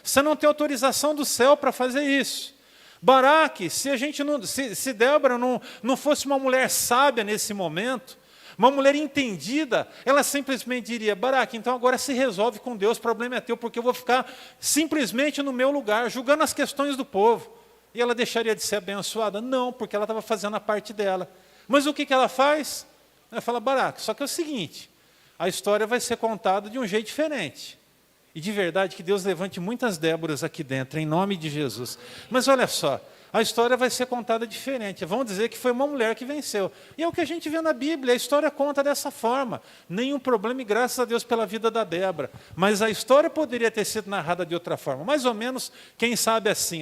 Você não tem autorização do céu para fazer isso. Baraque, se Débora não fosse uma mulher sábia nesse momento, uma mulher entendida, ela simplesmente diria, Baraque, então agora se resolve com Deus, o problema é teu, porque eu vou ficar simplesmente no meu lugar, julgando as questões do povo. E ela deixaria de ser abençoada? Não, porque ela estava fazendo a parte dela. Mas o que ela faz? Ela fala, Baraque, só que é o seguinte, a história vai ser contada de um jeito diferente. E de verdade que Deus levante muitas Déboras aqui dentro, em nome de Jesus. Mas olha só, a história vai ser contada diferente. Vão dizer que foi uma mulher que venceu. E é o que a gente vê na Bíblia, a história conta dessa forma. Nenhum problema e graças a Deus pela vida da Débora. Mas a história poderia ter sido narrada de outra forma. Mais ou menos, quem sabe assim,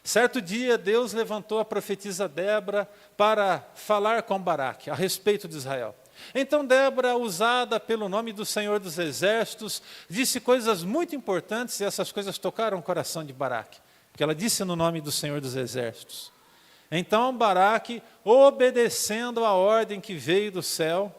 Certo dia, Deus levantou a profetisa Débora para falar com Baraque a respeito de Israel. Então Débora, usada pelo nome do Senhor dos Exércitos, disse coisas muito importantes e essas coisas tocaram o coração de Baraque, que ela disse no nome do Senhor dos Exércitos. Então Baraque, obedecendo a ordem que veio do céu,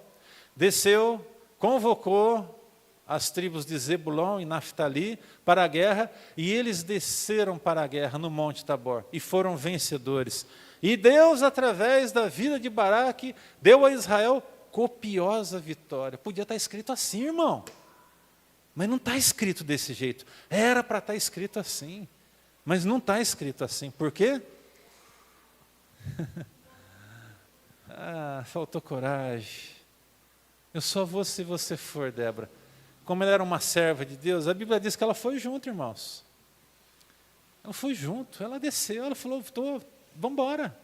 desceu, convocou as tribos de Zebulon e Naftali para a guerra, e eles desceram para a guerra no Monte Tabor, e foram vencedores. E Deus, através da vida de Baraque, deu a Israel copiosa vitória. Podia estar escrito assim, irmão. Mas não está escrito desse jeito. Era para estar escrito assim. Mas não está escrito assim. Por quê? Faltou coragem. Eu só vou se você for, Débora. Como ela era uma serva de Deus, a Bíblia diz que ela foi junto, irmãos. Ela foi junto, ela desceu, ela falou, vamos embora.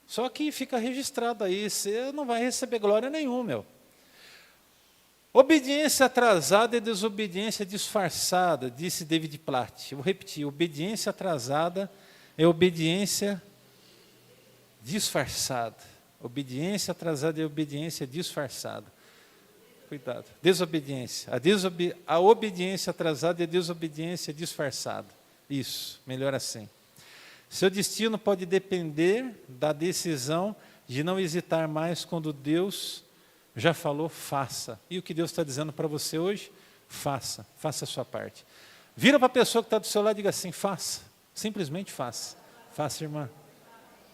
Só que fica registrado aí, você não vai receber glória nenhuma, meu. Obediência atrasada é desobediência disfarçada, disse David Platt. Eu vou repetir, obediência atrasada é obediência disfarçada. Obediência atrasada é obediência disfarçada. Cuidado. Desobediência. A obediência atrasada é desobediência disfarçada. Isso, melhor assim. Seu destino pode depender da decisão de não hesitar mais quando Deus já falou, faça. E o que Deus está dizendo para você hoje? Faça a sua parte. Vira para a pessoa que está do seu lado e diga assim, faça. Simplesmente faça. Faça, irmã.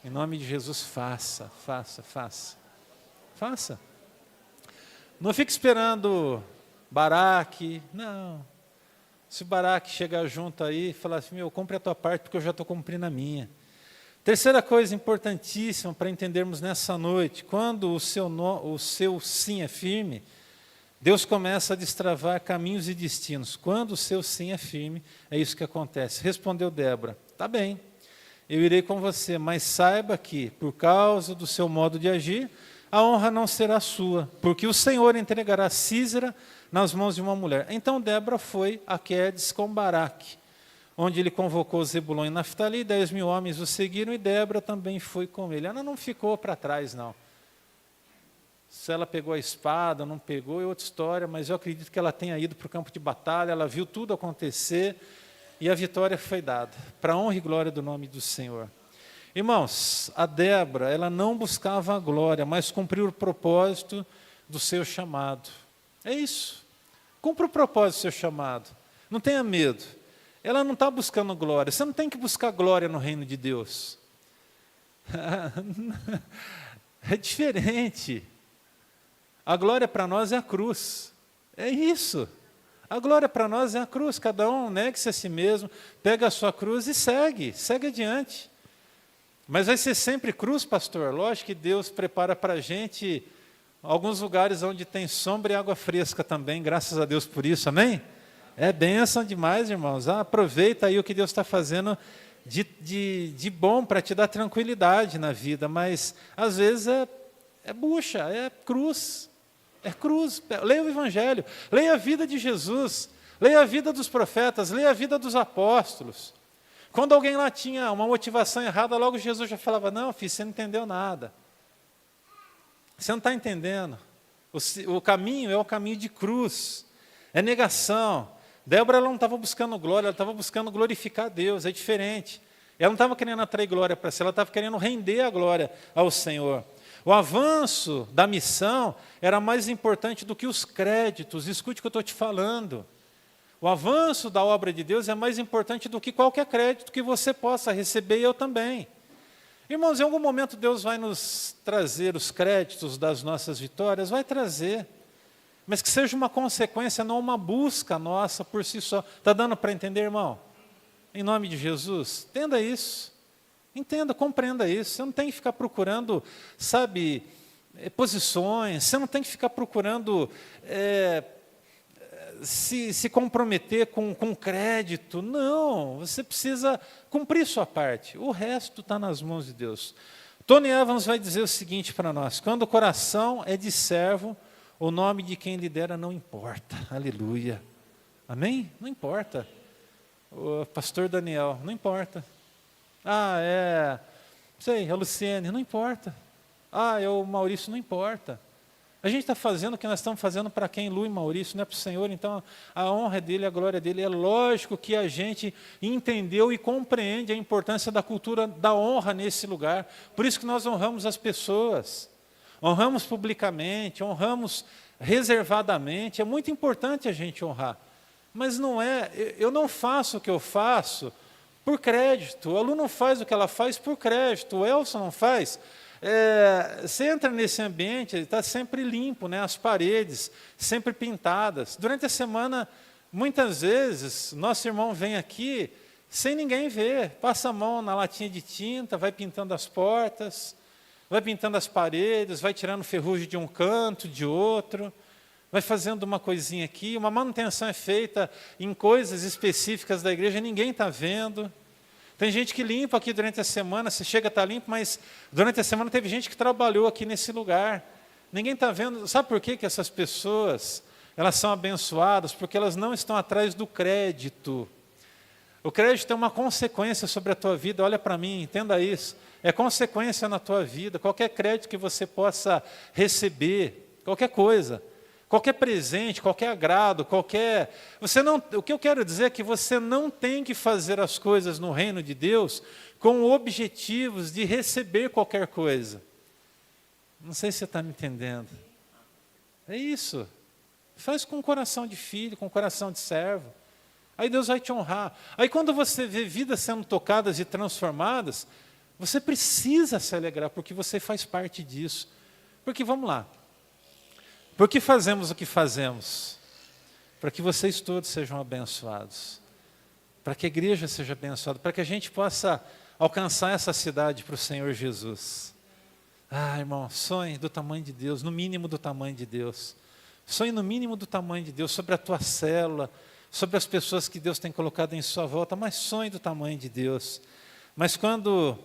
Em nome de Jesus, faça. Faça. Não fique esperando Baraque, não. Se o Baraque chegar junto aí e falar assim, cumpre a tua parte porque eu já estou cumprindo a minha. Terceira coisa importantíssima para entendermos nessa noite, quando o seu sim é firme, Deus começa a destravar caminhos e destinos. Quando o seu sim é firme, é isso que acontece. Respondeu Débora, tá bem, eu irei com você, mas saiba que, por causa do seu modo de agir, a honra não será sua, porque o Senhor entregará Sísera nas mãos de uma mulher. Então Débora foi a Quedes com Baraque, onde ele convocou Zebulon e Naftali, 10.000 homens o seguiram, e Débora também foi com ele. Ela não ficou para trás, não. Se ela pegou a espada, não pegou, é outra história, mas eu acredito que ela tenha ido para o campo de batalha, ela viu tudo acontecer, e a vitória foi dada, para a honra e glória do nome do Senhor. Irmãos, a Débora, ela não buscava a glória, mas cumpriu o propósito do seu chamado. É isso. Cumpra o propósito do seu chamado. Não tenha medo. Ela não está buscando glória. Você não tem que buscar glória no reino de Deus. É diferente. A glória para nós é a cruz. É isso. A glória para nós é a cruz. Cada um negue-se a si mesmo, pega a sua cruz e segue adiante. Mas vai ser sempre cruz, pastor? Lógico que Deus prepara para a gente alguns lugares onde tem sombra e água fresca também, graças a Deus por isso, amém? É bênção demais, irmãos. Aproveita aí o que Deus está fazendo de bom para te dar tranquilidade na vida, mas às vezes é bucha, é cruz. É cruz. Leia o Evangelho, leia a vida de Jesus, leia a vida dos profetas, leia a vida dos apóstolos. Quando alguém lá tinha uma motivação errada, logo Jesus já falava, não, filho, você não entendeu nada. Você não está entendendo. O caminho é o caminho de cruz, é negação. Débora ela não estava buscando glória, ela estava buscando glorificar Deus, é diferente. Ela não estava querendo atrair glória para si, ela estava querendo render a glória ao Senhor. O avanço da missão era mais importante do que os créditos, escute o que eu estou te falando. O avanço da obra de Deus é mais importante do que qualquer crédito que você possa receber, e eu também. Irmãos, em algum momento Deus vai nos trazer os créditos das nossas vitórias, vai trazer. Mas que seja uma consequência, não uma busca nossa por si só. Está dando para entender, irmão? Em nome de Jesus, entenda isso. Entenda, compreenda isso. Você não tem que ficar procurando, sabe, posições. Você não tem que ficar procurando se comprometer com crédito. Não, você precisa cumprir sua parte. O resto está nas mãos de Deus. Tony Evans vai dizer o seguinte para nós: quando o coração é de servo, o nome de quem lidera não importa. Aleluia. Amém? Não importa. O pastor Daniel, não importa. É a Luciene, não importa. É o Maurício, não importa. A gente está fazendo o que nós estamos fazendo para quem? Lu e Maurício, não é para o Senhor, então a honra é dele, a glória é dele. É lógico que a gente entendeu e compreende a importância da cultura da honra nesse lugar. Por isso que nós honramos as pessoas. Honramos publicamente, honramos reservadamente. É muito importante a gente honrar. Mas eu não faço o que eu faço por crédito. O aluno faz o que ela faz por crédito. O Elson não faz. Você entra nesse ambiente, ele está sempre limpo, né? As paredes sempre pintadas. Durante a semana, Muitas vezes, nosso irmão vem aqui sem ninguém ver, passa a mão na latinha de tinta, vai pintando as portas, vai pintando as paredes, vai tirando ferrugem de um canto, de outro, vai fazendo uma coisinha aqui, uma manutenção é feita em coisas específicas da igreja, ninguém está vendo. Tem gente que limpa aqui durante a semana, você chega a estar limpo, mas durante a semana teve gente que trabalhou aqui nesse lugar. Ninguém está vendo. Sabe por que essas pessoas, elas são abençoadas? Porque elas não estão atrás do crédito. O crédito é uma consequência sobre a tua vida, olha para mim, entenda isso. É consequência na tua vida, qualquer crédito que você possa receber, qualquer coisa. Qualquer presente, qualquer agrado, o que eu quero dizer é que você não tem que fazer as coisas no reino de Deus com objetivos de receber qualquer coisa. Não sei se você está me entendendo. É isso. Faz com o coração de filho, com o coração de servo. Aí Deus vai te honrar. Aí quando você vê vidas sendo tocadas e transformadas, você precisa se alegrar, porque você faz parte disso. Porque, vamos lá. Por que fazemos o que fazemos? Para que vocês todos sejam abençoados. Para que a igreja seja abençoada. Para que a gente possa alcançar essa cidade para o Senhor Jesus. Ah, irmão, sonhe do tamanho de Deus, no mínimo do tamanho de Deus. Sonhe no mínimo do tamanho de Deus, sobre a tua célula, sobre as pessoas que Deus tem colocado em sua volta, mas sonhe do tamanho de Deus. Mas quando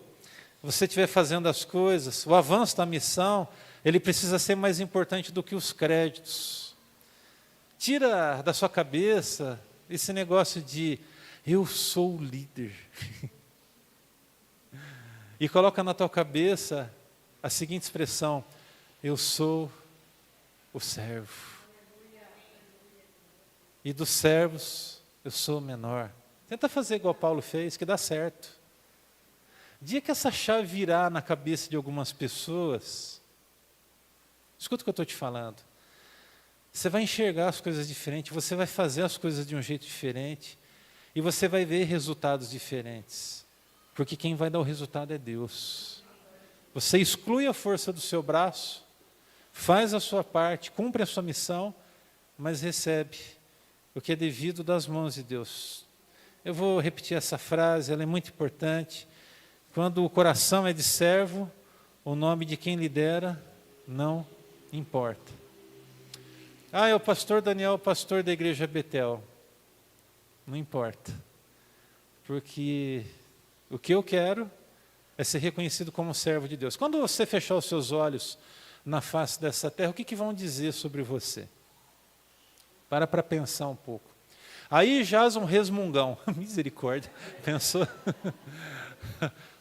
você estiver fazendo as coisas, o avanço da missão, ele precisa ser mais importante do que os créditos. Tira da sua cabeça esse negócio de eu sou o líder. E coloca na tua cabeça a seguinte expressão: eu sou o servo. E dos servos eu sou o menor. Tenta fazer igual Paulo fez, que dá certo. Dia que essa chave virar na cabeça de algumas pessoas, escuta o que eu estou te falando. Você vai enxergar as coisas diferentes, você vai fazer as coisas de um jeito diferente, e você vai ver resultados diferentes. Porque quem vai dar o resultado é Deus. Você exclui a força do seu braço, faz a sua parte, cumpre a sua missão, mas recebe o que é devido das mãos de Deus. Eu vou repetir essa frase, ela é muito importante. Quando o coração é de servo, o nome de quem lidera não importa. Ah, é o pastor Daniel, o pastor da igreja Betel. Não importa. Porque o que eu quero é ser reconhecido como servo de Deus. Quando você fechar os seus olhos na face dessa terra, o que vão dizer sobre você? Para pensar um pouco. Aí jaz um resmungão. Misericórdia. Pensou?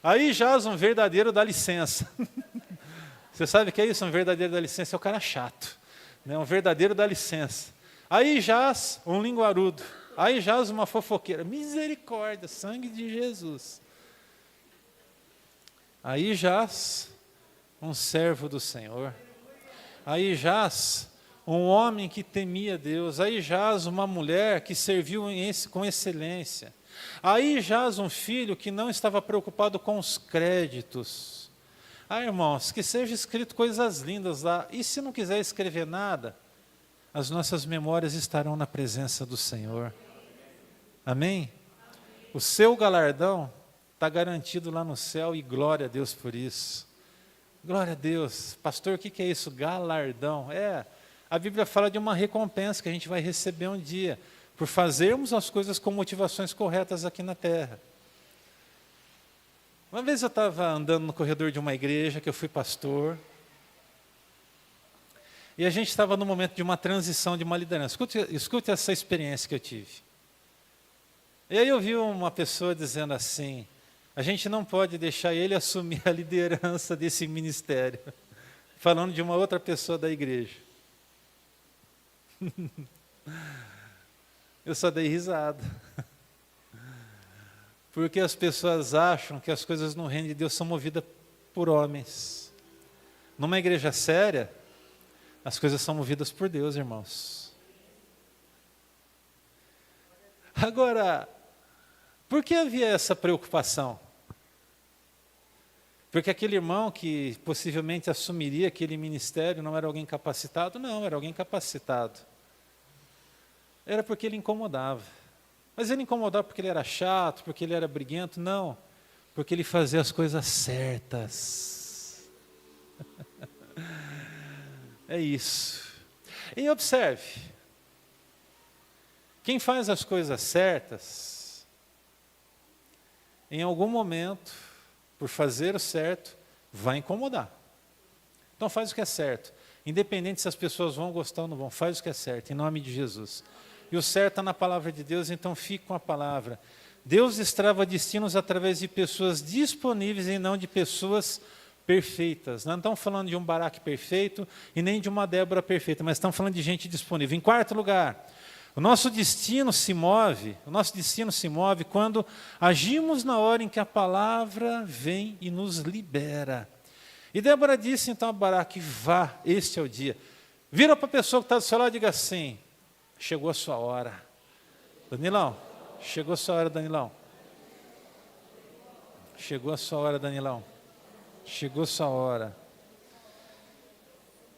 Aí jaz um verdadeiro dá licença. Você sabe o que é isso? Um verdadeiro dá licença é o cara chato. Né? Um verdadeiro dá licença. Aí jaz um linguarudo. Aí jaz uma fofoqueira. Misericórdia, sangue de Jesus. Aí jaz um servo do Senhor. Aí jaz um homem que temia Deus. Aí jaz uma mulher que serviu com excelência. Aí jaz um filho que não estava preocupado com os créditos. Ah, irmãos, que seja escrito coisas lindas lá. E se não quiser escrever nada, as nossas memórias estarão na presença do Senhor. Amém? O seu galardão está garantido lá no céu e glória a Deus por isso. Glória a Deus. Pastor, o que é isso? Galardão. A Bíblia fala de uma recompensa que a gente vai receber um dia, por fazermos as coisas com motivações corretas aqui na terra. Uma vez eu estava andando no corredor de uma igreja, que eu fui pastor, e a gente estava no momento de uma transição de uma liderança. Escute essa experiência que eu tive. E aí eu vi uma pessoa dizendo assim: a gente não pode deixar ele assumir a liderança desse ministério. Falando de uma outra pessoa da igreja. Eu só dei risada. Porque as pessoas acham que as coisas no reino de Deus são movidas por homens. Numa igreja séria, as coisas são movidas por Deus, irmãos. Agora, por que havia essa preocupação? Porque aquele irmão que possivelmente assumiria aquele ministério não era alguém capacitado? Não, era alguém capacitado. era porque ele incomodava. Mas ele incomodava porque ele era chato, porque ele era briguento? Não, porque ele fazia as coisas certas. É isso. E observe, quem faz as coisas certas, em algum momento, por fazer o certo, vai incomodar. Então faz o que é certo. Independente se as pessoas vão gostar ou não vão, faz o que é certo, em nome de Jesus. E o certo está na palavra de Deus, então fique com a palavra. Deus destrava destinos através de pessoas disponíveis e não de pessoas perfeitas. Não estamos falando de um Baraque perfeito e nem de uma Débora perfeita, mas estamos falando de gente disponível. Em quarto lugar, o nosso destino se move quando agimos na hora em que a palavra vem e nos libera. E Débora disse então a Baraque, vá, este é o dia. Vira para a pessoa que está do seu lado e diga assim, chegou a sua hora. Danilão, chegou a sua hora, Danilão. Chegou a sua hora, Danilão. Chegou a sua hora.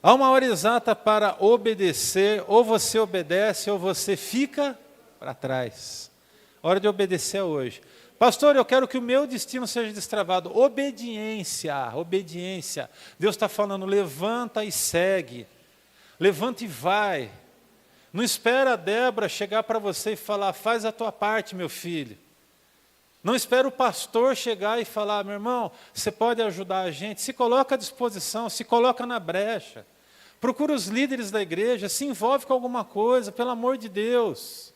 Há uma hora exata para obedecer, ou você obedece, ou você fica para trás. A hora de obedecer é hoje. Pastor, eu quero que o meu destino seja destravado. Obediência, obediência. Deus está falando, levanta e segue. Levanta e vai. Não espera a Débora chegar para você e falar, faz a tua parte, meu filho. Não espera o pastor chegar e falar, meu irmão, você pode ajudar a gente? Se coloca à disposição, se coloca na brecha. Procura os líderes da igreja, se envolve com alguma coisa, pelo amor de Deus.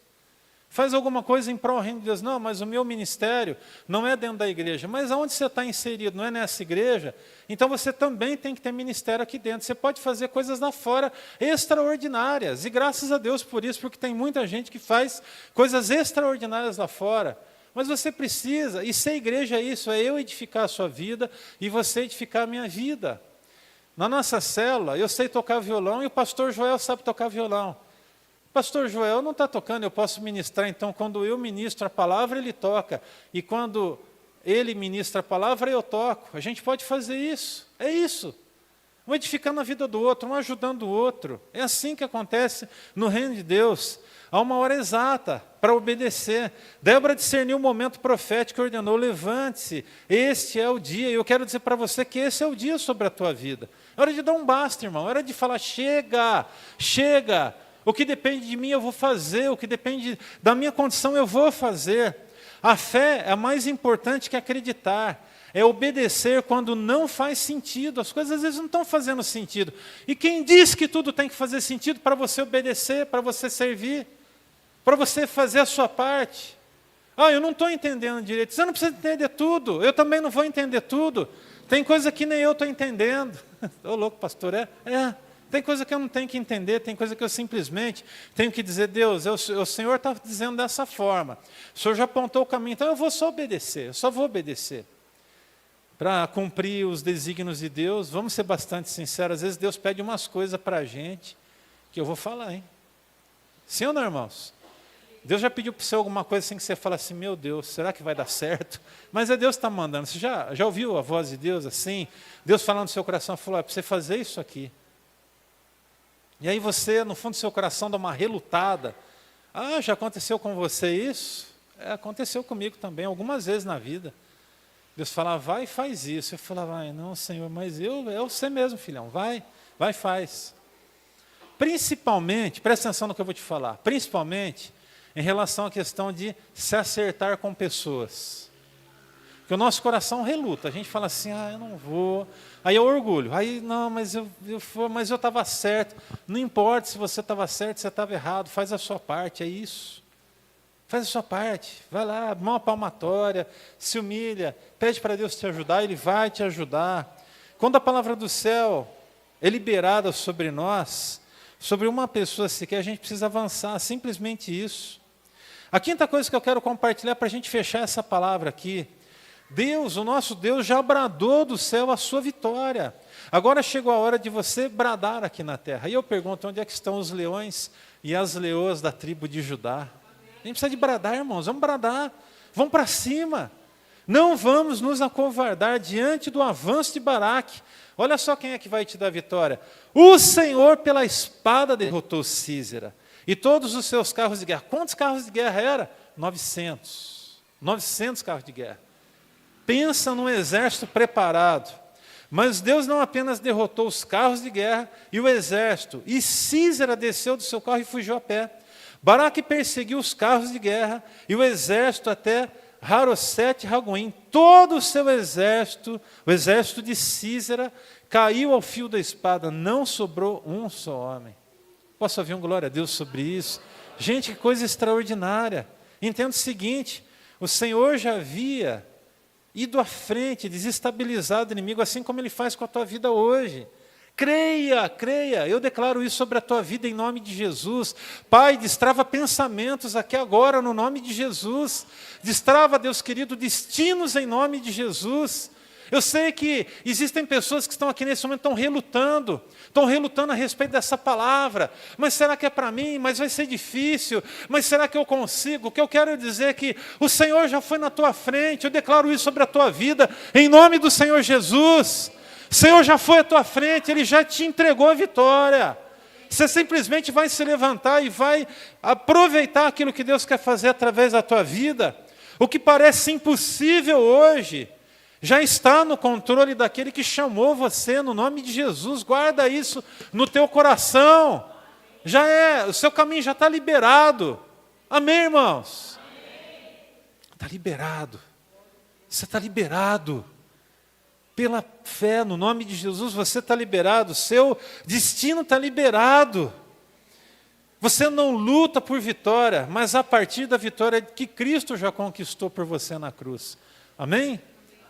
Faz alguma coisa em prol do reino de Deus. Não, mas o meu ministério não é dentro da igreja. Mas aonde você está inserido? Não é nessa igreja? Então você também tem que ter ministério aqui dentro. Você pode fazer coisas lá fora extraordinárias. E graças a Deus por isso, porque tem muita gente que faz coisas extraordinárias lá fora. Mas você precisa, e ser igreja é isso, é eu edificar a sua vida e você edificar a minha vida. Na nossa célula, eu sei tocar violão e o pastor Joel sabe tocar violão. Pastor Joel não está tocando, eu posso ministrar, então quando eu ministro a palavra, ele toca. E quando ele ministra a palavra, eu toco. A gente pode fazer isso, é isso. Um edificando a vida do outro, um ajudando o outro. É assim que acontece no reino de Deus. Há uma hora exata para obedecer. Débora discerniu o momento profético e ordenou, levante-se, este é o dia. E eu quero dizer para você que esse é o dia sobre a tua vida. É hora de dar um basta, irmão, é hora de falar, chega, chega. O que depende de mim eu vou fazer, o que depende da minha condição eu vou fazer. A fé é mais importante que acreditar, é obedecer quando não faz sentido, as coisas às vezes não estão fazendo sentido. E quem diz que tudo tem que fazer sentido para você obedecer, para você servir, para você fazer a sua parte? Ah, eu não estou entendendo direito, você não precisa entender tudo, eu também não vou entender tudo. Tem coisa que nem eu estou entendendo. Ô louco, pastor, é? Tem coisa que eu não tenho que entender, tem coisa que eu simplesmente tenho que dizer, Deus, o Senhor está dizendo dessa forma. O Senhor já apontou o caminho, então eu vou só obedecer, eu só vou obedecer. Para cumprir os desígnios de Deus, vamos ser bastante sinceros, às vezes Deus pede umas coisas para a gente, que eu vou falar, hein? Sim ou não, irmãos? Deus já pediu para você alguma coisa assim que você fala assim, meu Deus, será que vai dar certo? Mas é Deus que está mandando. Você já ouviu a voz de Deus assim? Deus falando no seu coração, falou, é para você fazer isso aqui. E aí você, no fundo do seu coração, dá uma relutada. Ah, já aconteceu com você isso? Aconteceu comigo também, algumas vezes na vida. Deus fala, vai e faz isso. Eu falava, ai, não, Senhor, mas é você mesmo, filhão, vai e faz. Principalmente, presta atenção no que eu vou te falar, principalmente em relação à questão de se acertar com pessoas. Porque o nosso coração reluta, a gente fala assim, eu não vou. Aí é o orgulho, aí não, mas eu estava certo. Não importa se você estava certo, se você estava errado, faz a sua parte, é isso. Faz a sua parte, vai lá, mão palmatória, se humilha, pede para Deus te ajudar, Ele vai te ajudar. Quando a palavra do céu é liberada sobre nós, sobre uma pessoa sequer, a gente precisa avançar, simplesmente isso. A quinta coisa que eu quero compartilhar para a gente fechar essa palavra aqui, Deus, o nosso Deus, já bradou do céu a sua vitória. Agora chegou a hora de você bradar aqui na terra. E eu pergunto, onde é que estão os leões e as leoas da tribo de Judá? A gente precisa de bradar, irmãos, vamos bradar, vamos para cima. Não vamos nos acovardar diante do avanço de Baraque. Olha só quem é que vai te dar vitória. O Senhor pela espada derrotou Sísera. e todos os seus carros de guerra. Quantos carros de guerra era? 900. 900 carros de guerra. Pensa num exército preparado. Mas Deus não apenas derrotou os carros de guerra e o exército, e Sísera desceu do seu carro e fugiu a pé. Baraque perseguiu os carros de guerra e o exército até Harosete Ragoim. Todo o seu exército, o exército de Sísera, caiu ao fio da espada. Não sobrou um só homem. Posso ouvir um glória a Deus sobre isso? Gente, que coisa extraordinária. Entenda o seguinte, o Senhor já havia ido à frente, desestabilizado o inimigo, assim como Ele faz com a tua vida hoje. Creia, creia, eu declaro isso sobre a tua vida em nome de Jesus. Pai, destrava pensamentos aqui agora no nome de Jesus. Destrava, Deus querido, destinos em nome de Jesus. Eu sei que existem pessoas que estão aqui nesse momento, estão relutando a respeito dessa palavra. Mas será que é para mim? Mas vai ser difícil. Mas será que eu consigo? O que eu quero dizer é que o Senhor já foi na tua frente. Eu declaro isso sobre a tua vida, em nome do Senhor Jesus. O Senhor já foi à tua frente, Ele já te entregou a vitória. Você simplesmente vai se levantar e vai aproveitar aquilo que Deus quer fazer através da tua vida. O que parece impossível hoje já está no controle daquele que chamou você no nome de Jesus. Guarda isso no teu coração. Já é, o seu caminho já está liberado. Amém, irmãos? Está liberado. Você está liberado. Pela fé, no nome de Jesus, você está liberado. Seu destino está liberado. Você não luta por vitória, mas a partir da vitória que Cristo já conquistou por você na cruz. Amém?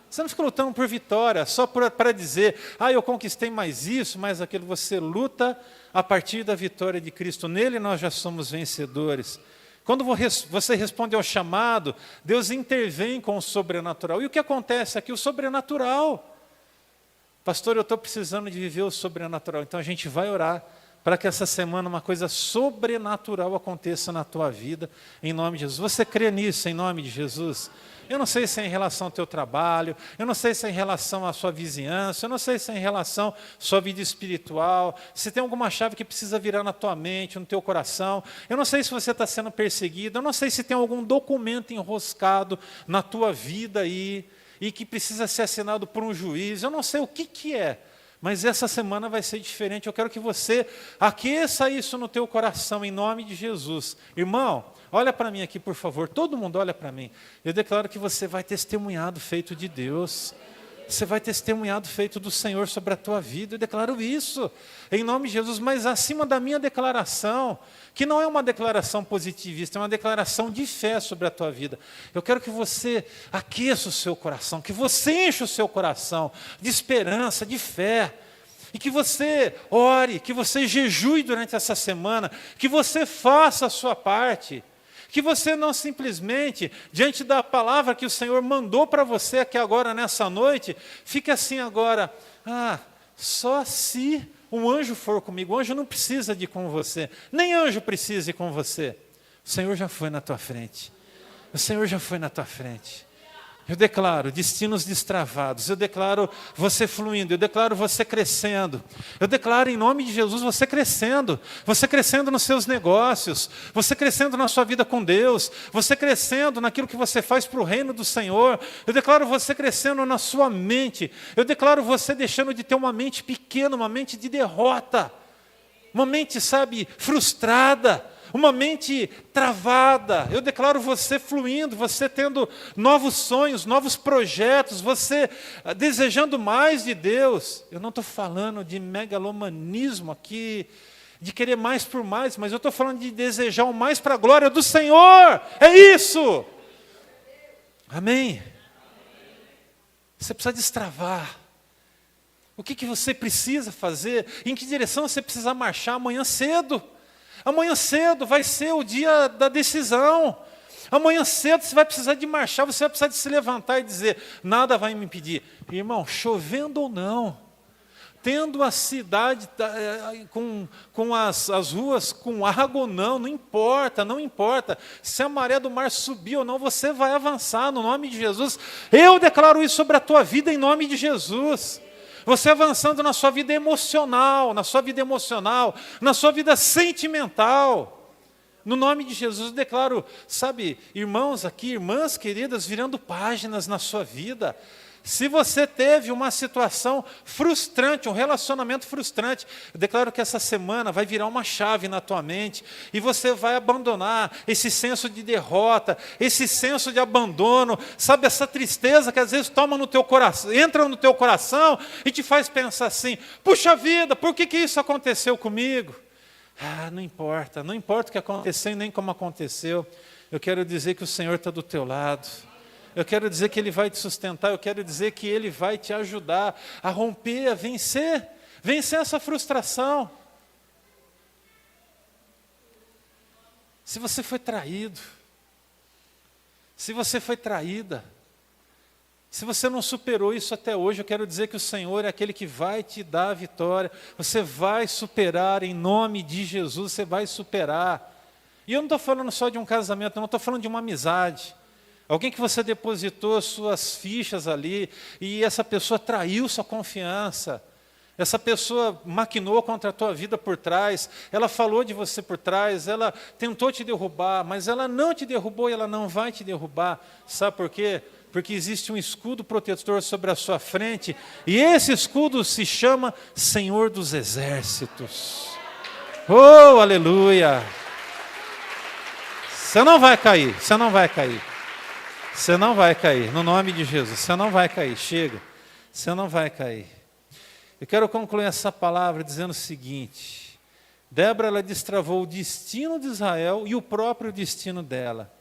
Você não fica lutando por vitória, só para dizer, eu conquistei mais isso, mais aquilo. Você luta a partir da vitória de Cristo. Nele nós já somos vencedores. Quando você responde ao chamado, Deus intervém com o sobrenatural. E o que acontece aqui? O sobrenatural. Pastor, eu estou precisando de viver o sobrenatural. Então a gente vai orar para que essa semana uma coisa sobrenatural aconteça na tua vida, em nome de Jesus. Você crê nisso, em nome de Jesus? Eu não sei se é em relação ao teu trabalho, eu não sei se é em relação à sua vizinhança, eu não sei se é em relação à sua vida espiritual, se tem alguma chave que precisa virar na tua mente, no teu coração, eu não sei se você está sendo perseguido, eu não sei se tem algum documento enroscado na tua vida aí, e que precisa ser assinado por um juiz, eu não sei o que é, mas essa semana vai ser diferente. Eu quero que você aqueça isso no teu coração, em nome de Jesus. Irmão, olha para mim aqui, por favor. Todo mundo olha para mim. Eu declaro que você vai testemunhar do feito de Deus. Você vai testemunhar do feito do Senhor sobre a tua vida. Eu declaro isso, em nome de Jesus. Mas acima da minha declaração, que não é uma declaração positivista, é uma declaração de fé sobre a tua vida. Eu quero que você aqueça o seu coração, que você enche o seu coração de esperança, de fé. E que você ore, que você jejue durante essa semana, que você faça a sua parte. Que você não simplesmente, diante da palavra que o Senhor mandou para você aqui agora, nessa noite, fique assim agora, só se um anjo for comigo. O anjo não precisa de ir com você, nem anjo precisa ir com você. O Senhor já foi na tua frente. O Senhor já foi na tua frente. Eu declaro destinos destravados, eu declaro você fluindo, eu declaro você crescendo, eu declaro em nome de Jesus você crescendo nos seus negócios, você crescendo na sua vida com Deus, você crescendo naquilo que você faz para o reino do Senhor, eu declaro você crescendo na sua mente, eu declaro você deixando de ter uma mente pequena, uma mente de derrota, uma mente, frustrada, uma mente travada. Eu declaro você fluindo, você tendo novos sonhos, novos projetos, você desejando mais de Deus. Eu não estou falando de megalomanismo aqui, de querer mais por mais, mas eu estou falando de desejar o mais para a glória do Senhor. É isso. Amém? Você precisa destravar. O que você precisa fazer? Em que direção você precisa marchar amanhã cedo? Amanhã cedo vai ser o dia da decisão. Amanhã cedo você vai precisar de marchar, você vai precisar de se levantar e dizer, nada vai me impedir. Irmão, chovendo ou não, tendo a cidade com as ruas com água ou não, não importa. Se a maré do mar subir ou não, você vai avançar no nome de Jesus. Eu declaro isso sobre a tua vida em nome de Jesus. Você avançando na sua vida emocional, na sua vida sentimental. No nome de Jesus, eu declaro, sabe, irmãos aqui, irmãs queridas, virando páginas na sua vida. Se você teve uma situação frustrante, um relacionamento frustrante, eu declaro que essa semana vai virar uma chave na tua mente e você vai abandonar esse senso de derrota, esse senso de abandono, sabe, essa tristeza que às vezes toma no teu coração, entra no teu coração e te faz pensar assim: puxa vida, por que isso aconteceu comigo? Não importa o que aconteceu e nem como aconteceu. Eu quero dizer que o Senhor está do teu lado. Eu quero dizer que Ele vai te sustentar, eu quero dizer que Ele vai te ajudar a romper, a vencer essa frustração. Se você foi traído, se você foi traída, se você não superou isso até hoje, eu quero dizer que o Senhor é aquele que vai te dar a vitória. Você vai superar em nome de Jesus, você vai superar. E eu não estou falando só de um casamento, eu não estou falando de uma amizade. Alguém que você depositou suas fichas ali e essa pessoa traiu sua confiança. Essa pessoa maquinou contra a tua vida por trás, ela falou de você por trás, ela tentou te derrubar, mas ela não te derrubou e ela não vai te derrubar. Sabe por quê? Porque existe um escudo protetor sobre a sua frente e esse escudo se chama Senhor dos Exércitos. Oh, aleluia! Você não vai cair, você não vai cair. Você não vai cair, no nome de Jesus, você não vai cair, chega, você não vai cair. Eu quero concluir essa palavra dizendo o seguinte: Débora, ela destravou o destino de Israel e o próprio destino dela.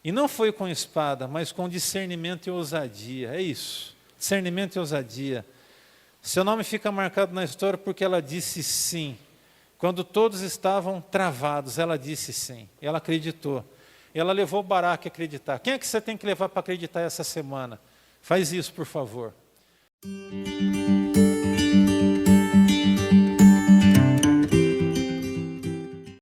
E não foi com espada, mas com discernimento e ousadia, é isso, discernimento e ousadia. Seu nome fica marcado na história porque ela disse sim. Quando todos estavam travados, ela disse sim, ela acreditou. Ela levou Baraque a acreditar. Quem é que você tem que levar para acreditar essa semana? Faz isso, por favor.